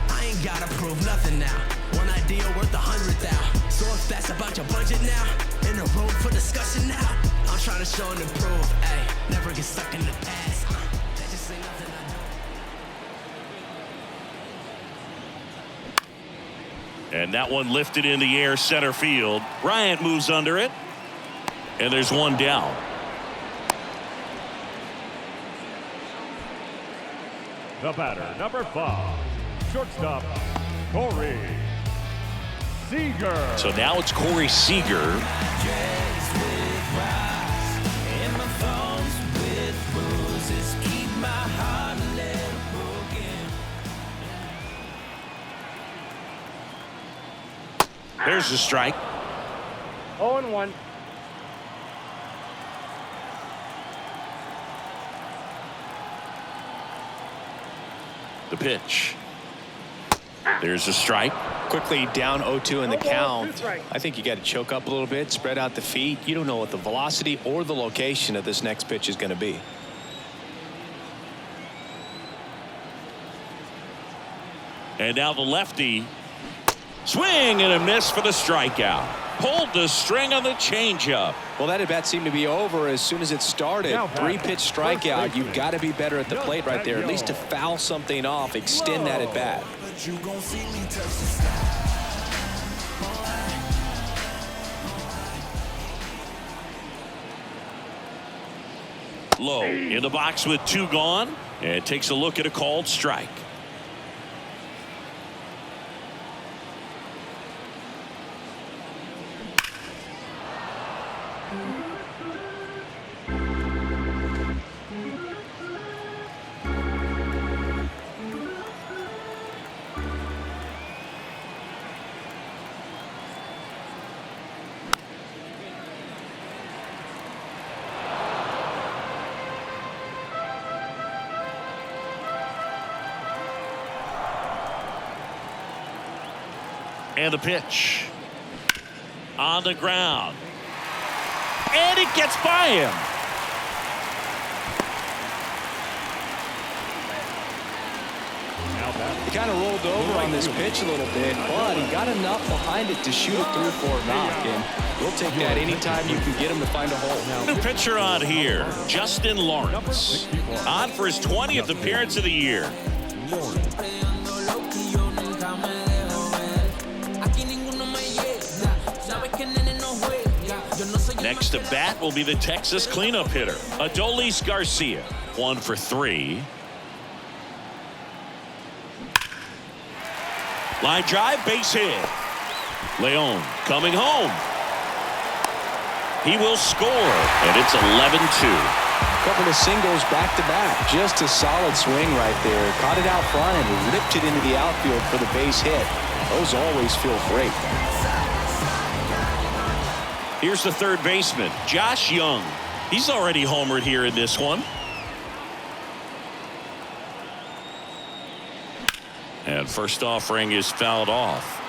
I ain't gotta prove nothing now. One idea worth 100,000. So if that's about your budget now, in the room for discussion now. I'm trying to show and improve. Ayy, never get stuck in the past. That just ain't nothing I do. And that one lifted in the air center field. Bryant moves under it. And there's one down. The batter, number 5, shortstop, Corey Seager. So now it's Corey Seager. There's the strike. 0-1. The pitch. There's a strike. Quickly down 0-2 in the No ball, count. 2 strikes. I think you got to choke up a little bit, spread out the feet. You don't know what the velocity or the location of this next pitch is going to be. And now the lefty. Swing and a miss for the strikeout. Pulled the string on the changeup. Well, that at bat seemed to be over as soon as it started. Now, 3-pitch strikeout. You've got to be better at the plate right there, at least to foul something off, extend that at bat. But you gon' see me touch the sky. Low in the box with 2 gone. And takes a look at a called strike. And the pitch. On the ground. And it gets by him. He kind of rolled over on this pitch a little bit, but he got enough behind it to shoot it through for a knock. And we'll take that anytime you can get him to find a hole. New pitcher on here, Justin Lawrence. On for his 20th appearance of the year. Next to bat will be the Texas cleanup hitter, Adolis Garcia. 1 for 3. Line drive, base hit. Leon coming home. He will score, and it's 11-2. Couple of singles back to back. Just a solid swing right there. Caught it out front and ripped it into the outfield for the base hit. Those always feel great. Here's the third baseman, Josh Young. He's already homered here in this one. And first offering is fouled off.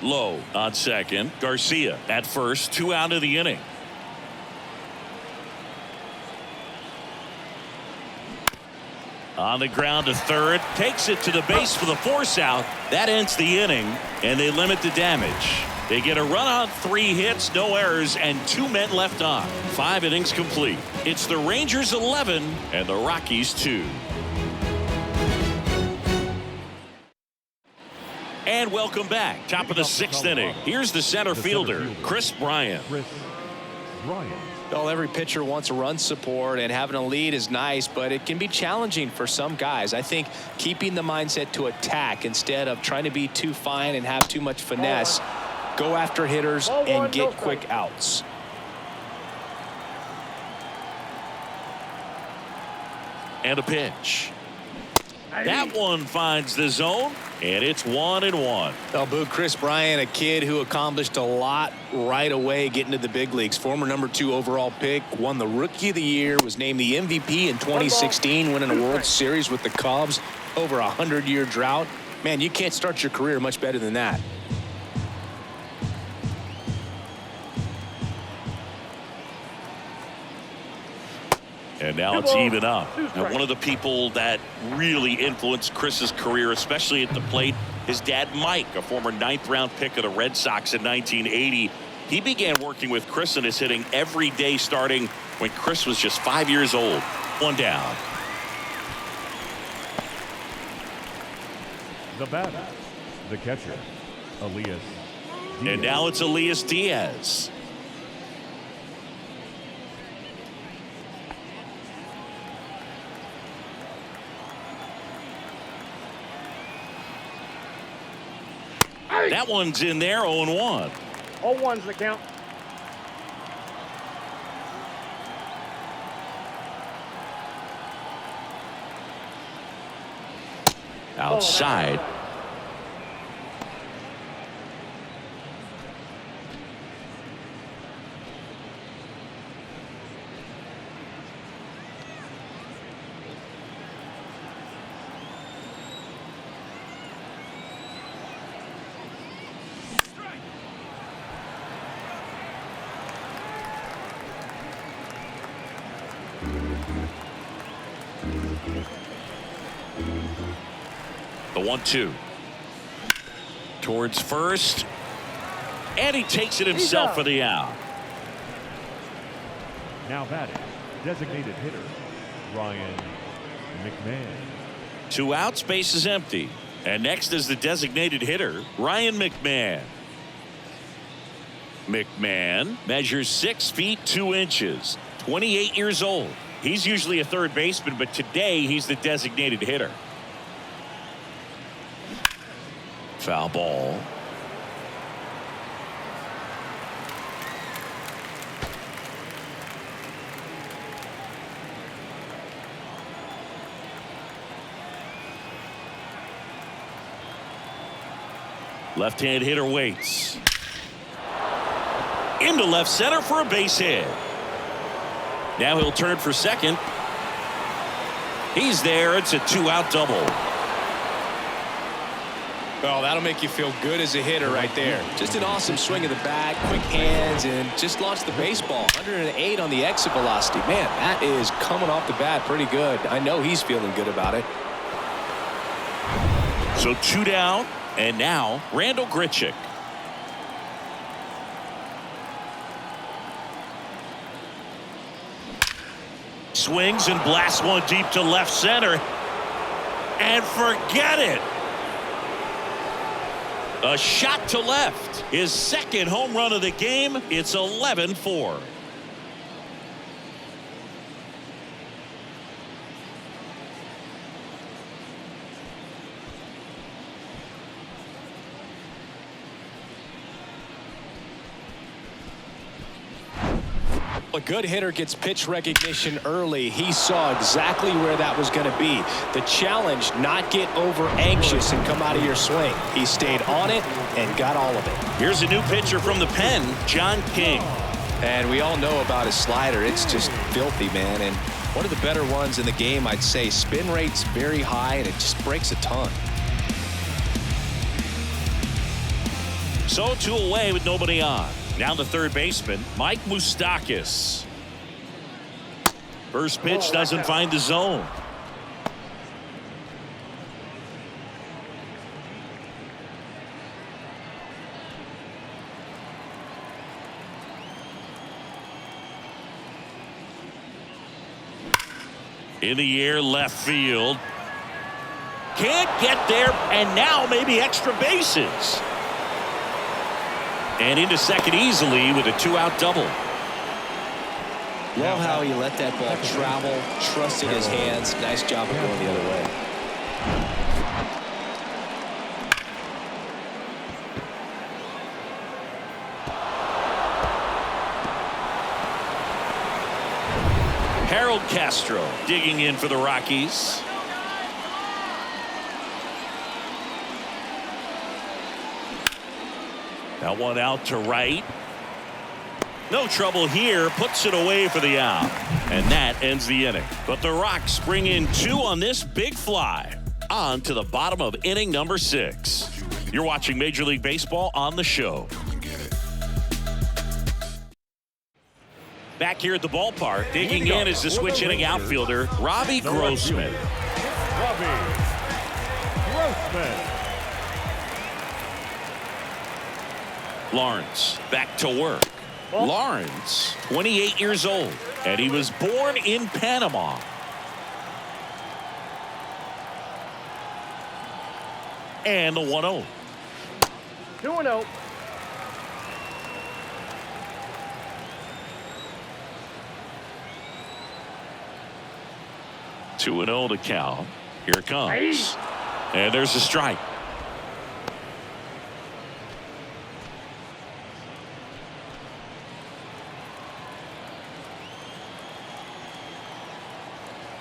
Low on second. Garcia at first. 2 out of the inning. On the ground to third. Takes it to the base for the force out. That ends the inning, and they limit the damage. They get a run on 3 hits, no errors, and 2 men left on. 5 innings complete. It's the Rangers 11 and the Rockies 2. And welcome back. Top of the 6th inning. Here's the center fielder, Chris Bryant. Chris Bryant. Well, every pitcher wants run support, and having a lead is nice, but it can be challenging for some guys. I think keeping the mindset to attack instead of trying to be too fine and have too much finesse, go after hitters and get quick outs. And a pitch. That one finds the zone, and it's 1-1. Well, Boo, Chris Bryant, a kid who accomplished a lot right away getting to the big leagues. Former #2 overall pick, won the Rookie of the Year, was named the MVP in 2016, winning a World Series with the Cubs over a 100-year drought. Man, you can't start your career much better than that. And now it's even up. Now, one of the people that really influenced Chris's career, especially at the plate, his dad Mike, a former 9th-round pick of the Red Sox in 1980. He began working with Chris and his hitting every day starting when Chris was just 5 years old. One down. The batter, the catcher, Elias Diaz. And now it's Elias Diaz. That one's in there, 0-1. 0-1's the count. Outside. The 1-2 towards first, and he takes it himself for the out. Now batting, designated hitter, Ryan McMahon. 2 outs, base is empty. And next is the designated hitter, Ryan McMahon. McMahon measures 6 feet 2 inches, 28 years old. He's usually a third baseman, but today he's the designated hitter. Foul ball. Left-hand hitter waits. Into left center for a base hit. Now he'll turn for second. He's there. It's a 2-out double. Well, that'll make you feel good as a hitter right there. Just an awesome swing of the bat, quick hands, and just launched the baseball. 108 on the exit velocity. Man, that is coming off the bat pretty good. I know he's feeling good about it. So 2 down, and now Randall Grichuk. Swings and blasts one deep to left center. And forget it. A shot to left. His second home run of the game. It's 11-4. A good hitter gets pitch recognition early. He saw exactly where that was going to be. The challenge, not get over anxious and come out of your swing. He stayed on it and got all of it. Here's a new pitcher from the pen, John King. And we all know about his slider. It's just filthy, man. And one of the better ones in the game, I'd say. Spin rate's very high, and it just breaks a ton. So 2 away with nobody on. Now the third baseman, Mike Moustakas. First pitch doesn't find the zone. In the air, left field. Can't get there, and now maybe extra bases. And into second easily with a 2-out double. Love how he let that ball travel, trusting his hands. Nice job of going the other way. Harold Castro digging in for the Rockies. That one out to right. No trouble here. Puts it away for the out. And that ends the inning. But the Rocks bring in 2 on this big fly. On to the bottom of inning number 6. You're watching Major League Baseball on the show. Back here at the ballpark, digging in is the switch hitting outfielder, Robbie Grossman. Robbie Grossman. Lawrence back to work. Lawrence, 28 years old, and he was born in Panama. And the 1-0. 2-0. Two and 0 to count. Here it comes. And there's a strike.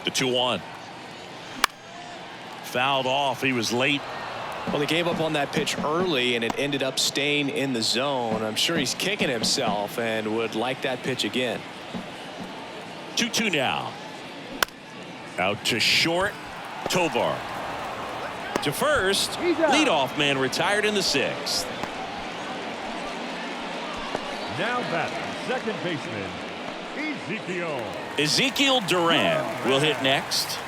The 2-1. Fouled off. He was late. Well, he gave up on that pitch early, and it ended up staying in the zone. I'm sure he's kicking himself and would like that pitch again. 2-2 now. Out to short. Tovar. To first. Leadoff man retired in the 6th. Now batting, second baseman, Ezekiel Duran will hit next.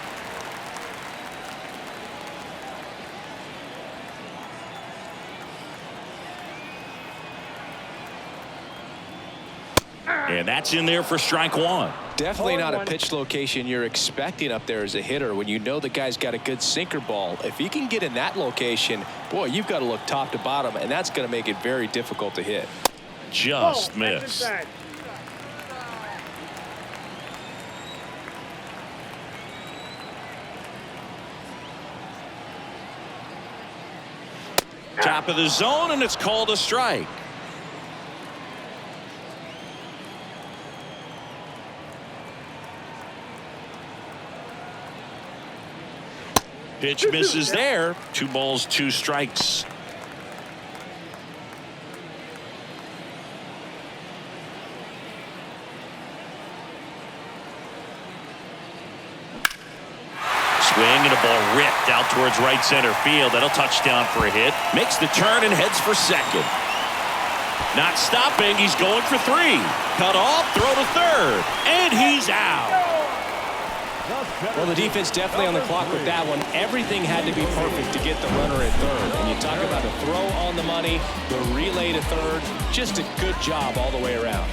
And that's in there for strike 1. Definitely not a pitch location you're expecting up there as a hitter when you know the guy's got a good sinker ball. If he can get in that location, boy, you've got to look top to bottom, and that's going to make it very difficult to hit. Just missed. Top of the zone, and it's called a strike. Pitch misses there. 2 balls, 2 strikes. Swing and a ball ripped out towards right center field. That'll touchdown for a hit. Makes the turn and heads for second. Not stopping. He's going for 3. Cut off, throw to third, and he's out. Well, the defense definitely on the clock with that one. Everything had to be perfect to get the runner at third. And you talk about the throw on the money, the relay to third. Just a good job all the way around.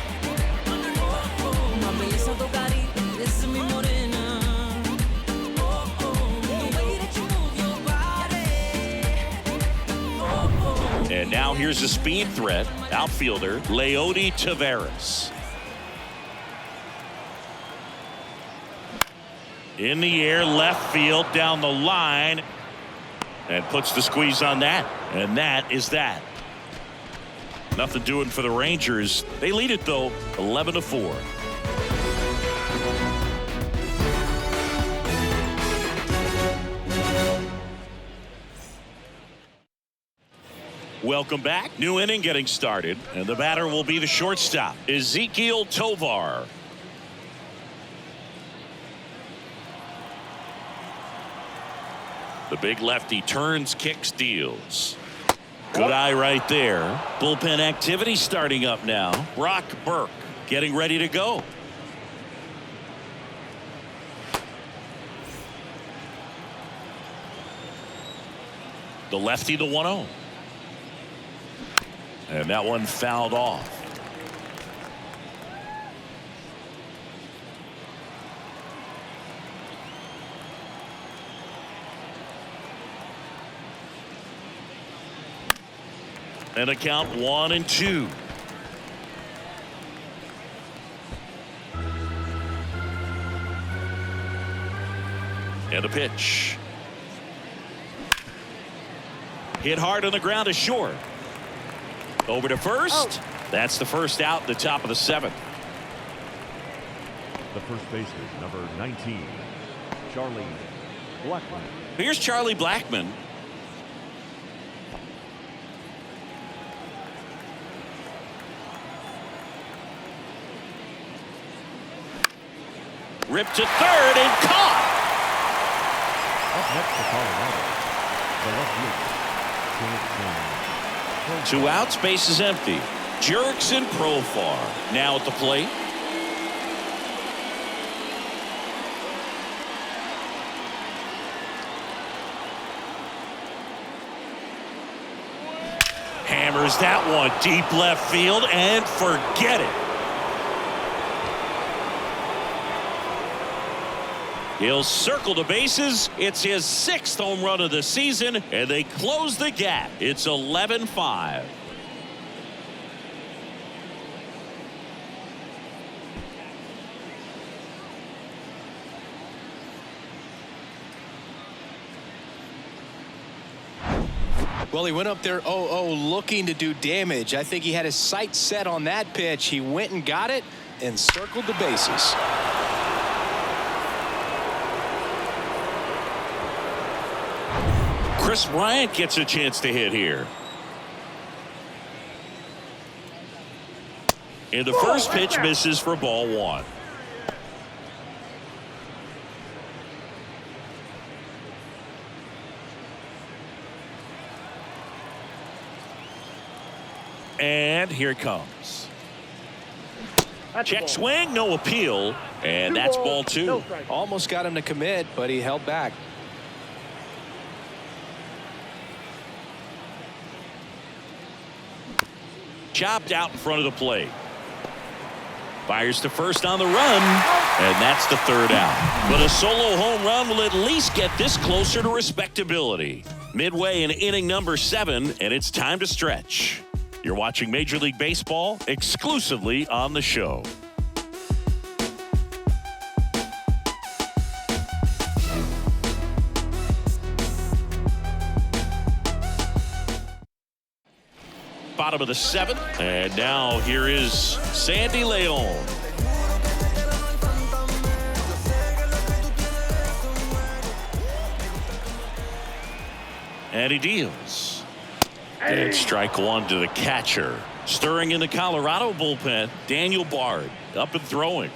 And now here's a speed threat. Outfielder Leody Taveras. In the air, left field, down the line, and puts the squeeze on that. And that is that. Nothing doing for the Rangers. They lead it, though, 11-4. Welcome back. New inning getting started, and the batter will be the shortstop, Ezekiel Tovar. The big lefty turns, kicks, deals. Good eye right there. Bullpen activity starting up now. Brock Burke getting ready to go. The lefty, the 1-0. And that one fouled off. And a count 1-2. And the pitch. Hit hard on the ground is short. Over to first. That's the first out in the top of the 7th. The first baseman, number 19, Charlie Blackman. Here's Charlie Blackman. Ripped to third and caught. Up next to Colorado, the left field. 2 outs, base is empty. Jurickson Profar now at the plate. Hammers that one deep left field and forget it. He'll circle the bases. It's his 6th home run of the season, and they close the gap. It's 11-5. Well, he went up there 0-0 looking to do damage. I think he had his sights set on that pitch. He went and got it and circled the bases. Chris Bryant gets a chance to hit here. And the first pitch misses for ball 1. And here it comes. Check swing, no appeal. And that's ball 2. Almost got him to commit, but he held back. Chopped out in front of the plate. Fires to first on the run. And that's the 3rd out. But a solo home run will at least get this closer to respectability. Midway in inning number 7, and it's time to stretch. You're watching Major League Baseball exclusively on the show. Bottom of the 7th, and now here is Sandy Leon. And he deals. And strike 1 to the catcher. Stirring in the Colorado bullpen, Daniel Bard up and throwing.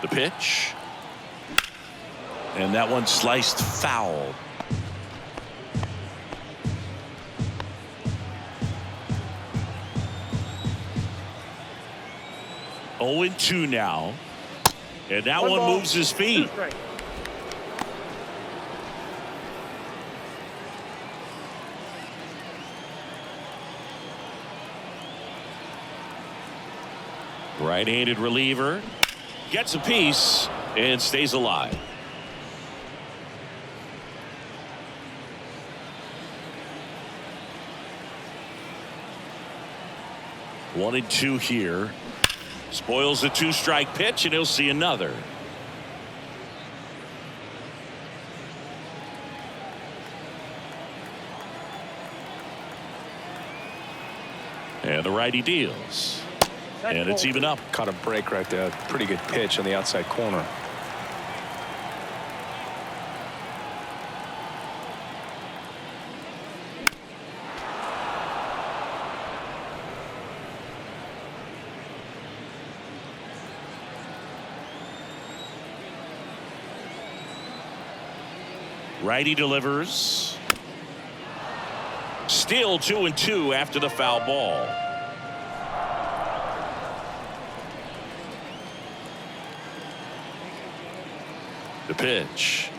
The pitch. And that one sliced foul. Oh, 0-2 now. And that one moves his feet. Right-handed reliever. Gets a piece and stays alive. One and 2 here. Spoils the 2-strike pitch, and he'll see another. And the righty deals. And it's even up. Caught a break right there. Pretty good pitch on the outside corner. Righty delivers. Still 2-2 after the foul ball. The pitch.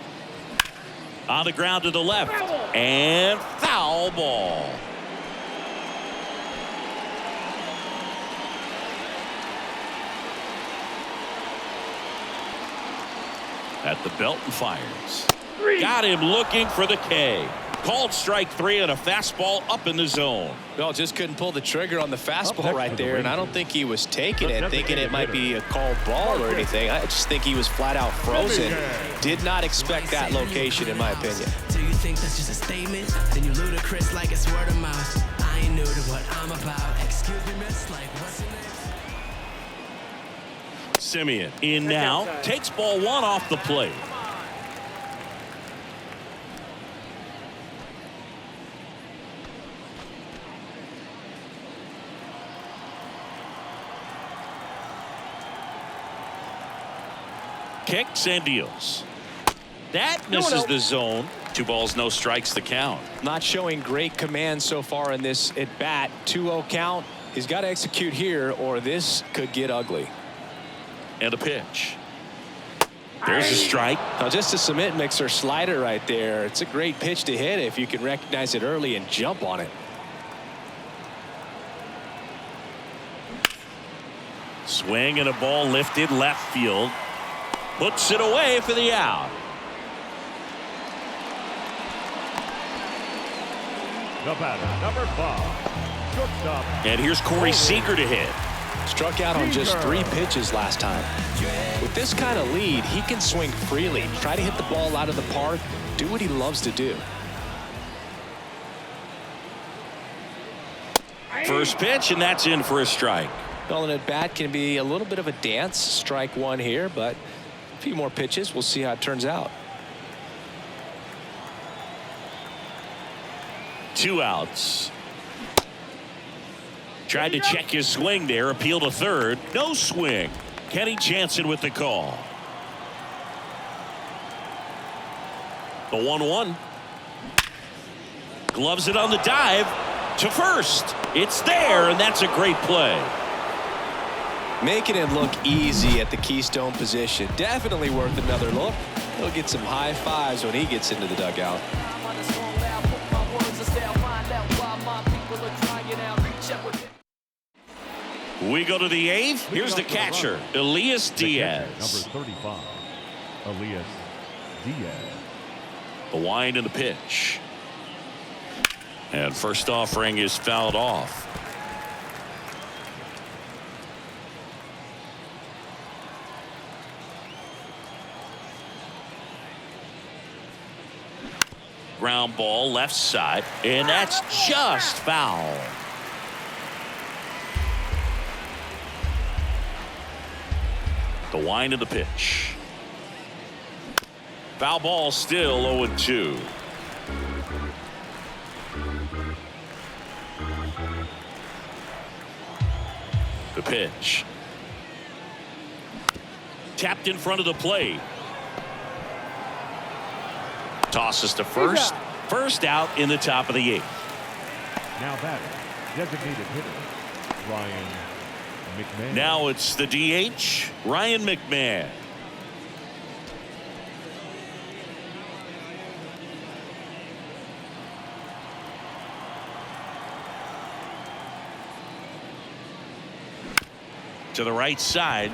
On the ground to the left. And foul ball. At the belt and fires. Got him looking for the K. Called strike 3 on a fastball up in the zone. Well, just couldn't pull the trigger on the fastball right there, and I don't think he was taking it, thinking it might be a called ball or anything. I just think he was flat out frozen. Did not expect that location, in my opinion. Do you think that's just a statement? Then you ludicrous like it's word of mouth. I ain't new to what I'm about. Excuse me, miss, like what's your name? Simeon in now, takes ball 1 off the plate. Kicks and deals. That misses the zone. 2 balls, no strikes to count. Not showing great command so far in this at bat. 2-0 count. He's got to execute here, or this could get ugly. And a pitch. There's a strike. Now, just a cement mixer slider right there. It's a great pitch to hit if you can recognize it early and jump on it. Swing and a ball lifted left field. Puts it away for the out. The batter, number 5, shortstop. And here's Corey Seager to hit. Struck out on just 3 pitches last time. With this kind of lead, he can swing freely, try to hit the ball out of the park, do what he loves to do. First pitch, and that's in for a strike. Well, an at bat can be a little bit of a dance. Strike 1 here, but a few more pitches. We'll see how it turns out. 2 outs. Tried to check his swing there. Appeal to third. No swing. Kenny Jansen with the call. The 1-1. Gloves it on the dive to first. It's there, and that's a great play. Making it look easy at the keystone position. Definitely worth another look. He'll get some high fives when he gets into the dugout. We go to the 8th. Here's the catcher, Elias Diaz. Number 35, Elias Diaz. The wind and the pitch. And first offering is fouled off. Ground ball left side, and that's just foul. The wind of the pitch. Foul ball, still 0-2. The pitch. Tapped in front of the plate. Tosses to first. First out in the top of the 8th. Now batter, designated hitter, Ryan McMahon. Now it's the DH, Ryan McMahon. To the right side,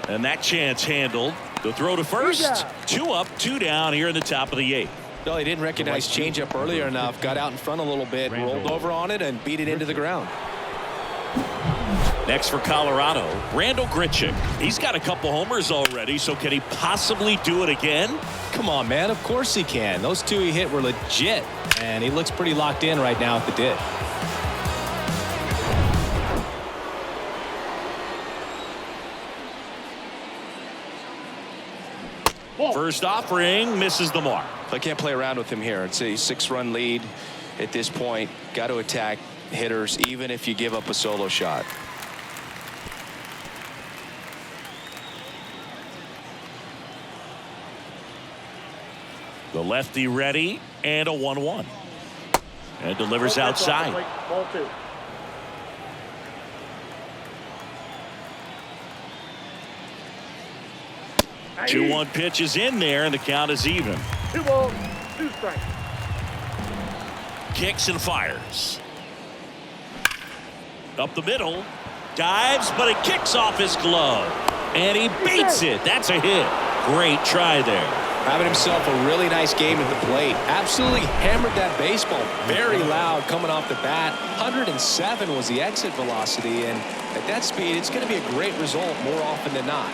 and that chance handled. The throw to first. 2 up, 2 down here in the top of the 8th. Well, he didn't recognize changeup earlier enough. Got out in front a little bit, rolled over on it, and beat it into the ground. Next for Colorado, Randall Grichuk. He's got a couple homers already, so can he possibly do it again? Come on, man. Of course he can. Those 2 he hit were legit, and he looks pretty locked in right now at the dish. First offering misses the mark. I can't play around with him here. It's a 6-run lead at this point. Got to attack hitters even if you give up a solo shot. The lefty ready, and a 1-1. And delivers outside. Ball 2. 2-1 pitch is in there, and the count is even. 2 balls, 2 strikes. Kicks and fires. Up the middle. Dives, but it kicks off his glove. And he beats it. That's a hit. Great try there. Having himself a really nice game at the plate. Absolutely hammered that baseball. Very loud coming off the bat. 107 was the exit velocity, and at that speed, it's going to be a great result more often than not.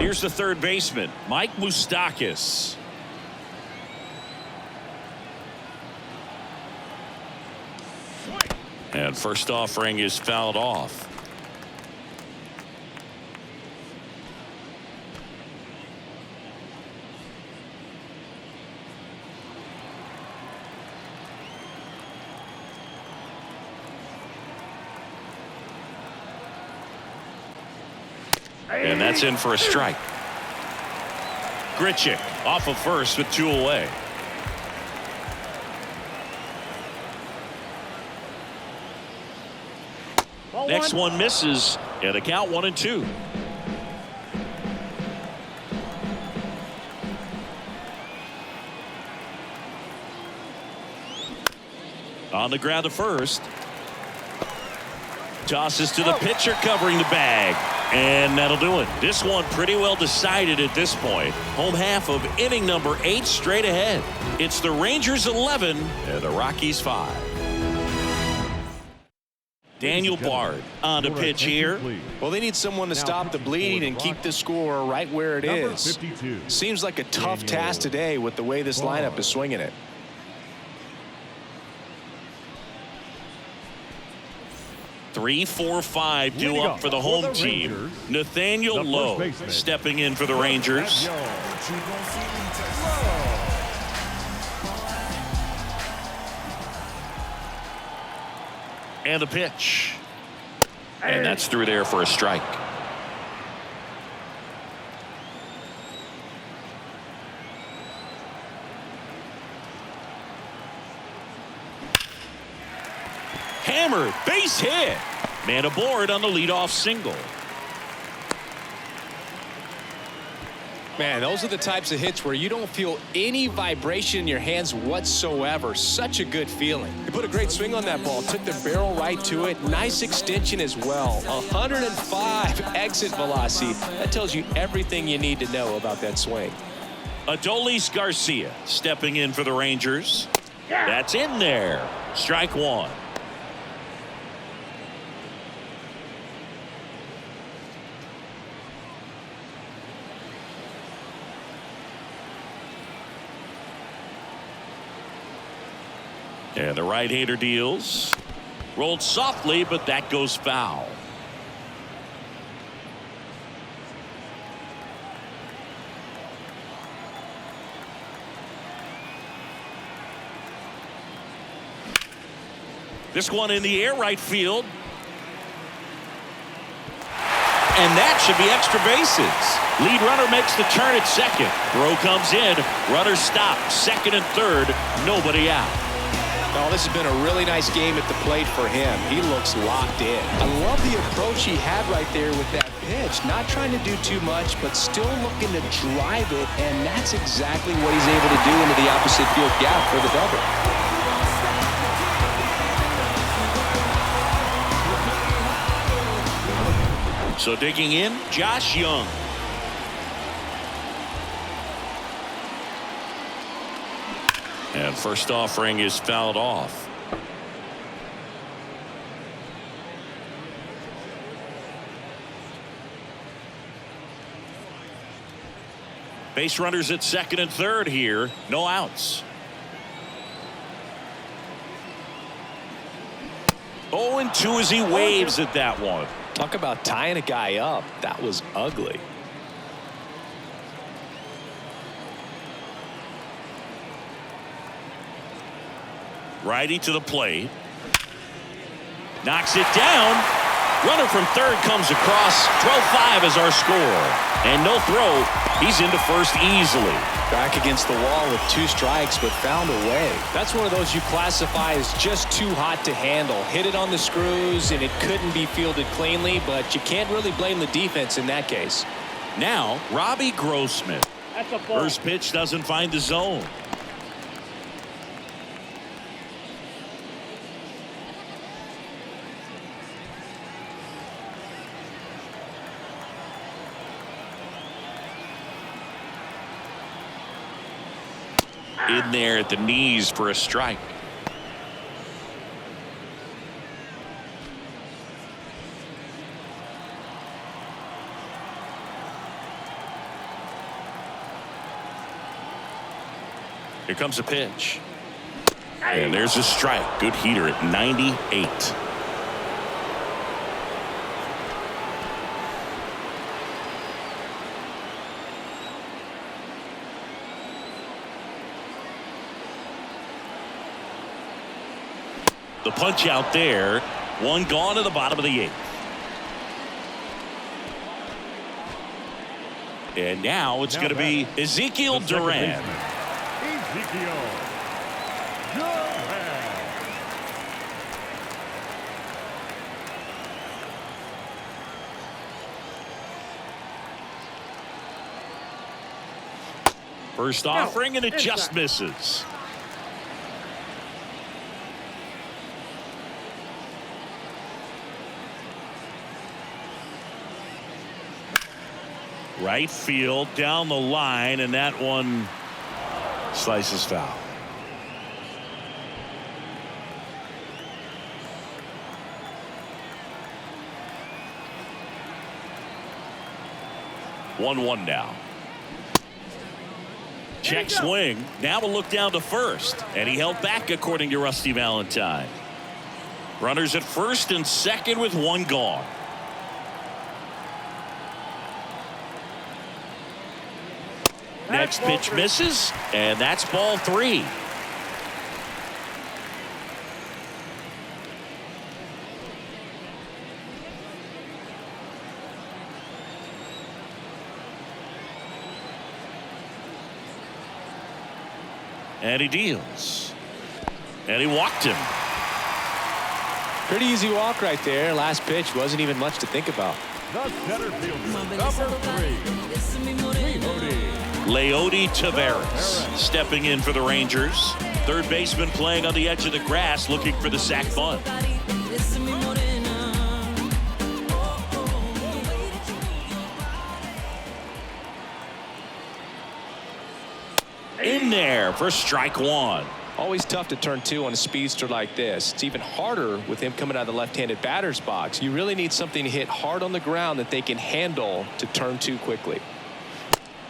Here's the third baseman, Mike Moustakas. And first offering is fouled off. And that's in for a strike. Grichuk off of first with 2 away. Next one misses, and the count 1-2. On the ground to first. Tosses to the pitcher covering the bag. And that'll do it. This one pretty well decided at this point. Home half of inning number 8 straight ahead. It's the Rangers 11 and the Rockies 5. Daniel Bard on the pitch here. Well, they need someone to stop the bleeding and keep the score right where it is. Seems like a tough task today with the way this lineup is swinging it. Three, 4, 5 due up for the home team. Nathaniel Lowe stepping in for the Rangers. And the pitch. And that's through there for a strike. Hammered, base hit. Man aboard on the leadoff single. Man, those are the types of hits where you don't feel any vibration in your hands whatsoever. Such a good feeling. He put a great swing on that ball. Took the barrel right to it. Nice extension as well. 105 exit velocity. That tells you everything you need to know about that swing. Adolis Garcia stepping in for the Rangers. That's in there. Strike one. And the right-hander deals. Rolled softly, but that goes foul. This one in the air, right field. And that should be extra bases. Lead runner makes the turn at second. Throw comes in. Runner stopped. Second and third. Nobody out. Oh, this has been a really nice game at the plate for him. He looks locked in. I love the approach he had right there with that pitch. Not trying to do too much, but still looking to drive it, and that's exactly what he's able to do into the opposite field gap for the double. So digging in, Josh Young. And first offering is fouled off. Base runners at second and third here. No outs. 0-2 as he waves at that one. Talk about tying a guy up. That was ugly. Righty to the plate. Knocks it down. Runner from third comes across. 12-5 is our score. And no throw. He's into first easily. Back against the wall with 2 strikes, but found a way. That's one of those you classify as just too hot to handle. Hit it on the screws, and it couldn't be fielded cleanly, but you can't really blame the defense in that case. Now, Robbie Grossman. That's a ball. First pitch doesn't find the zone. in there at the knees for a strike. Here comes a pitch. And there's a strike. Good heater at 98. The punch out there. One gone to the bottom of the 8th. And now it's going to be Ezekiel Duran. Ezekiel Duran. First offering, and it just misses. Right field down the line, and that one slices foul. One now. Check swing. Now we'll look down to first, and he held back according to Rusty Valentine. Runners at first and second with one gone. Next pitch misses, and that's ball 3. And he deals. And he walked him. Pretty easy walk right there. Last pitch wasn't even much to think about. The center fielder, number 3, Leody Taveras stepping in for the Rangers. Third baseman playing on the edge of the grass, looking for the sac bunt. In there for strike 1. Always tough to turn 2 on a speedster like this. It's even harder with him coming out of the left-handed batter's box. You really need something to hit hard on the ground that they can handle to turn 2 quickly.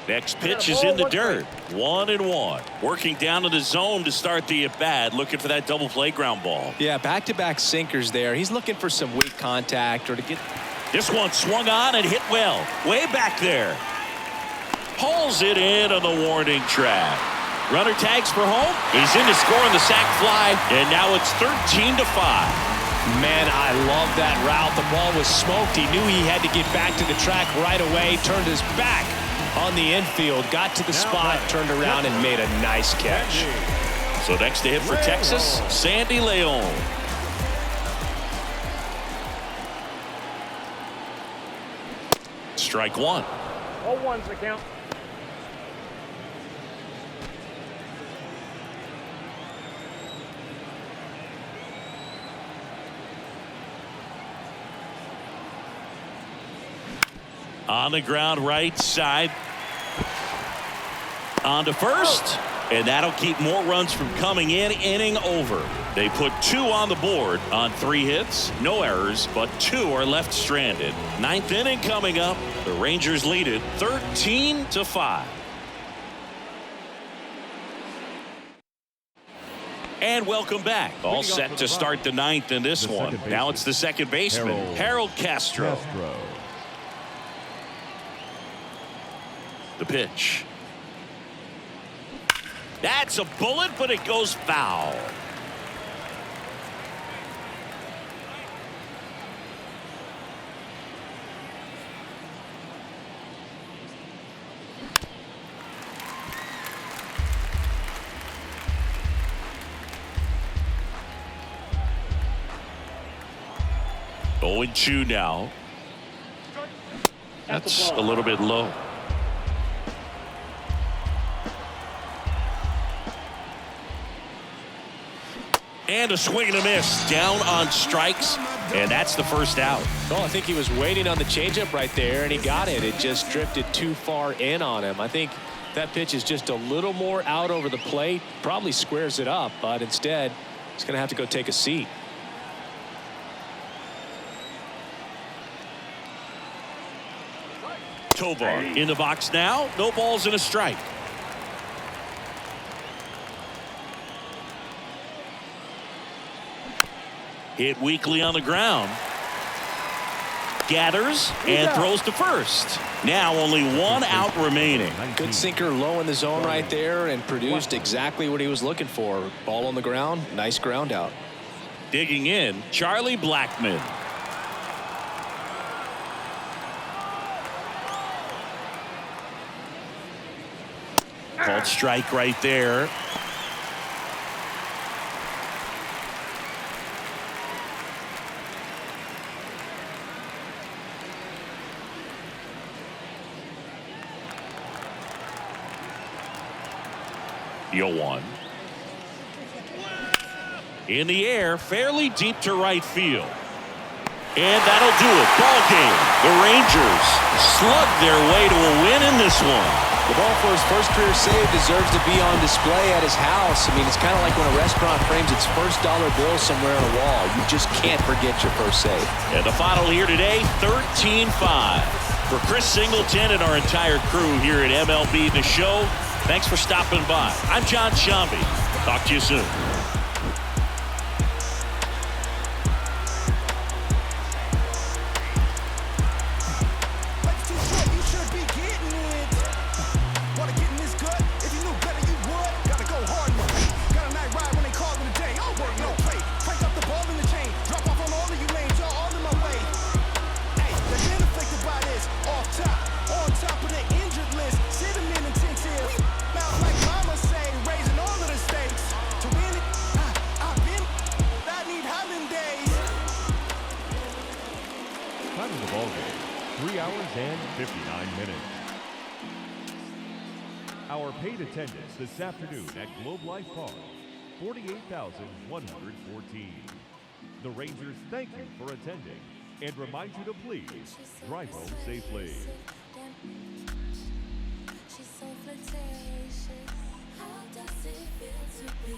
Next pitch is in the dirt. 1-1. Working down to the zone to start the at-bat, looking for that double play ground ball. Yeah, back-to-back sinkers there. He's looking for some weak contact or to get. This one swung on and hit well. Way back there. Hauls it in on the warning track. Runner tags for home. He's in to score on the sac fly, and now it's 13-5. Man, I love that route. The ball was smoked. He knew he had to get back to the track right away. Turned his back on the infield, got to the spot, turned around, and made a nice catch. So next to hit for Texas, Sandy Leon. Strike 1. All ones the count. On the ground right side. On to first. And that'll keep more runs from coming in. Inning over. They put 2 on the board on 3 hits. No errors, but 2 are left stranded. 9th inning coming up. The Rangers lead it 13-5. And welcome back. All set to start the 9th in this one. Now it's the second baseman, Harold Castro. The pitch. That's a bullet, but it goes foul. Going 2 now. That's a little bit low. And a swing and a miss down on strikes, and that's the first out. Oh, I think he was waiting on the changeup right there, and he got it. It just drifted too far in on him. I think That pitch is just a little more out over the plate. Probably squares it up, but instead he's going to have to go take a seat. Tovar in the box now. No balls and a strike. Hit weakly on the ground. Gathers and throws to first. Now only one out remaining. Good sinker low in the zone right there and produced exactly what he was looking for. Ball on the ground. Nice ground out. Digging in, Charlie Blackmon. Called strike right there. One. In the air, fairly deep to right field. And that'll do it. Ball game. The Rangers slug their way to a win in this one. The ball for his first career save deserves to be on display at his house. I mean, it's kind of like when a restaurant frames its first dollar bill somewhere on a wall. You just can't forget your first save. And the final here today, 13-5. For Chris Singleton and our entire crew here at MLB The Show, thanks for stopping by. I'm John Shambi. Talk to you soon. Time of the ball game, 3 hours and 59 minutes. Our paid attendance this afternoon at Globe Life Park, 48,114. The Rangers thank you for attending and remind you to please drive home safely. She's so flirtatious. How does it feel to be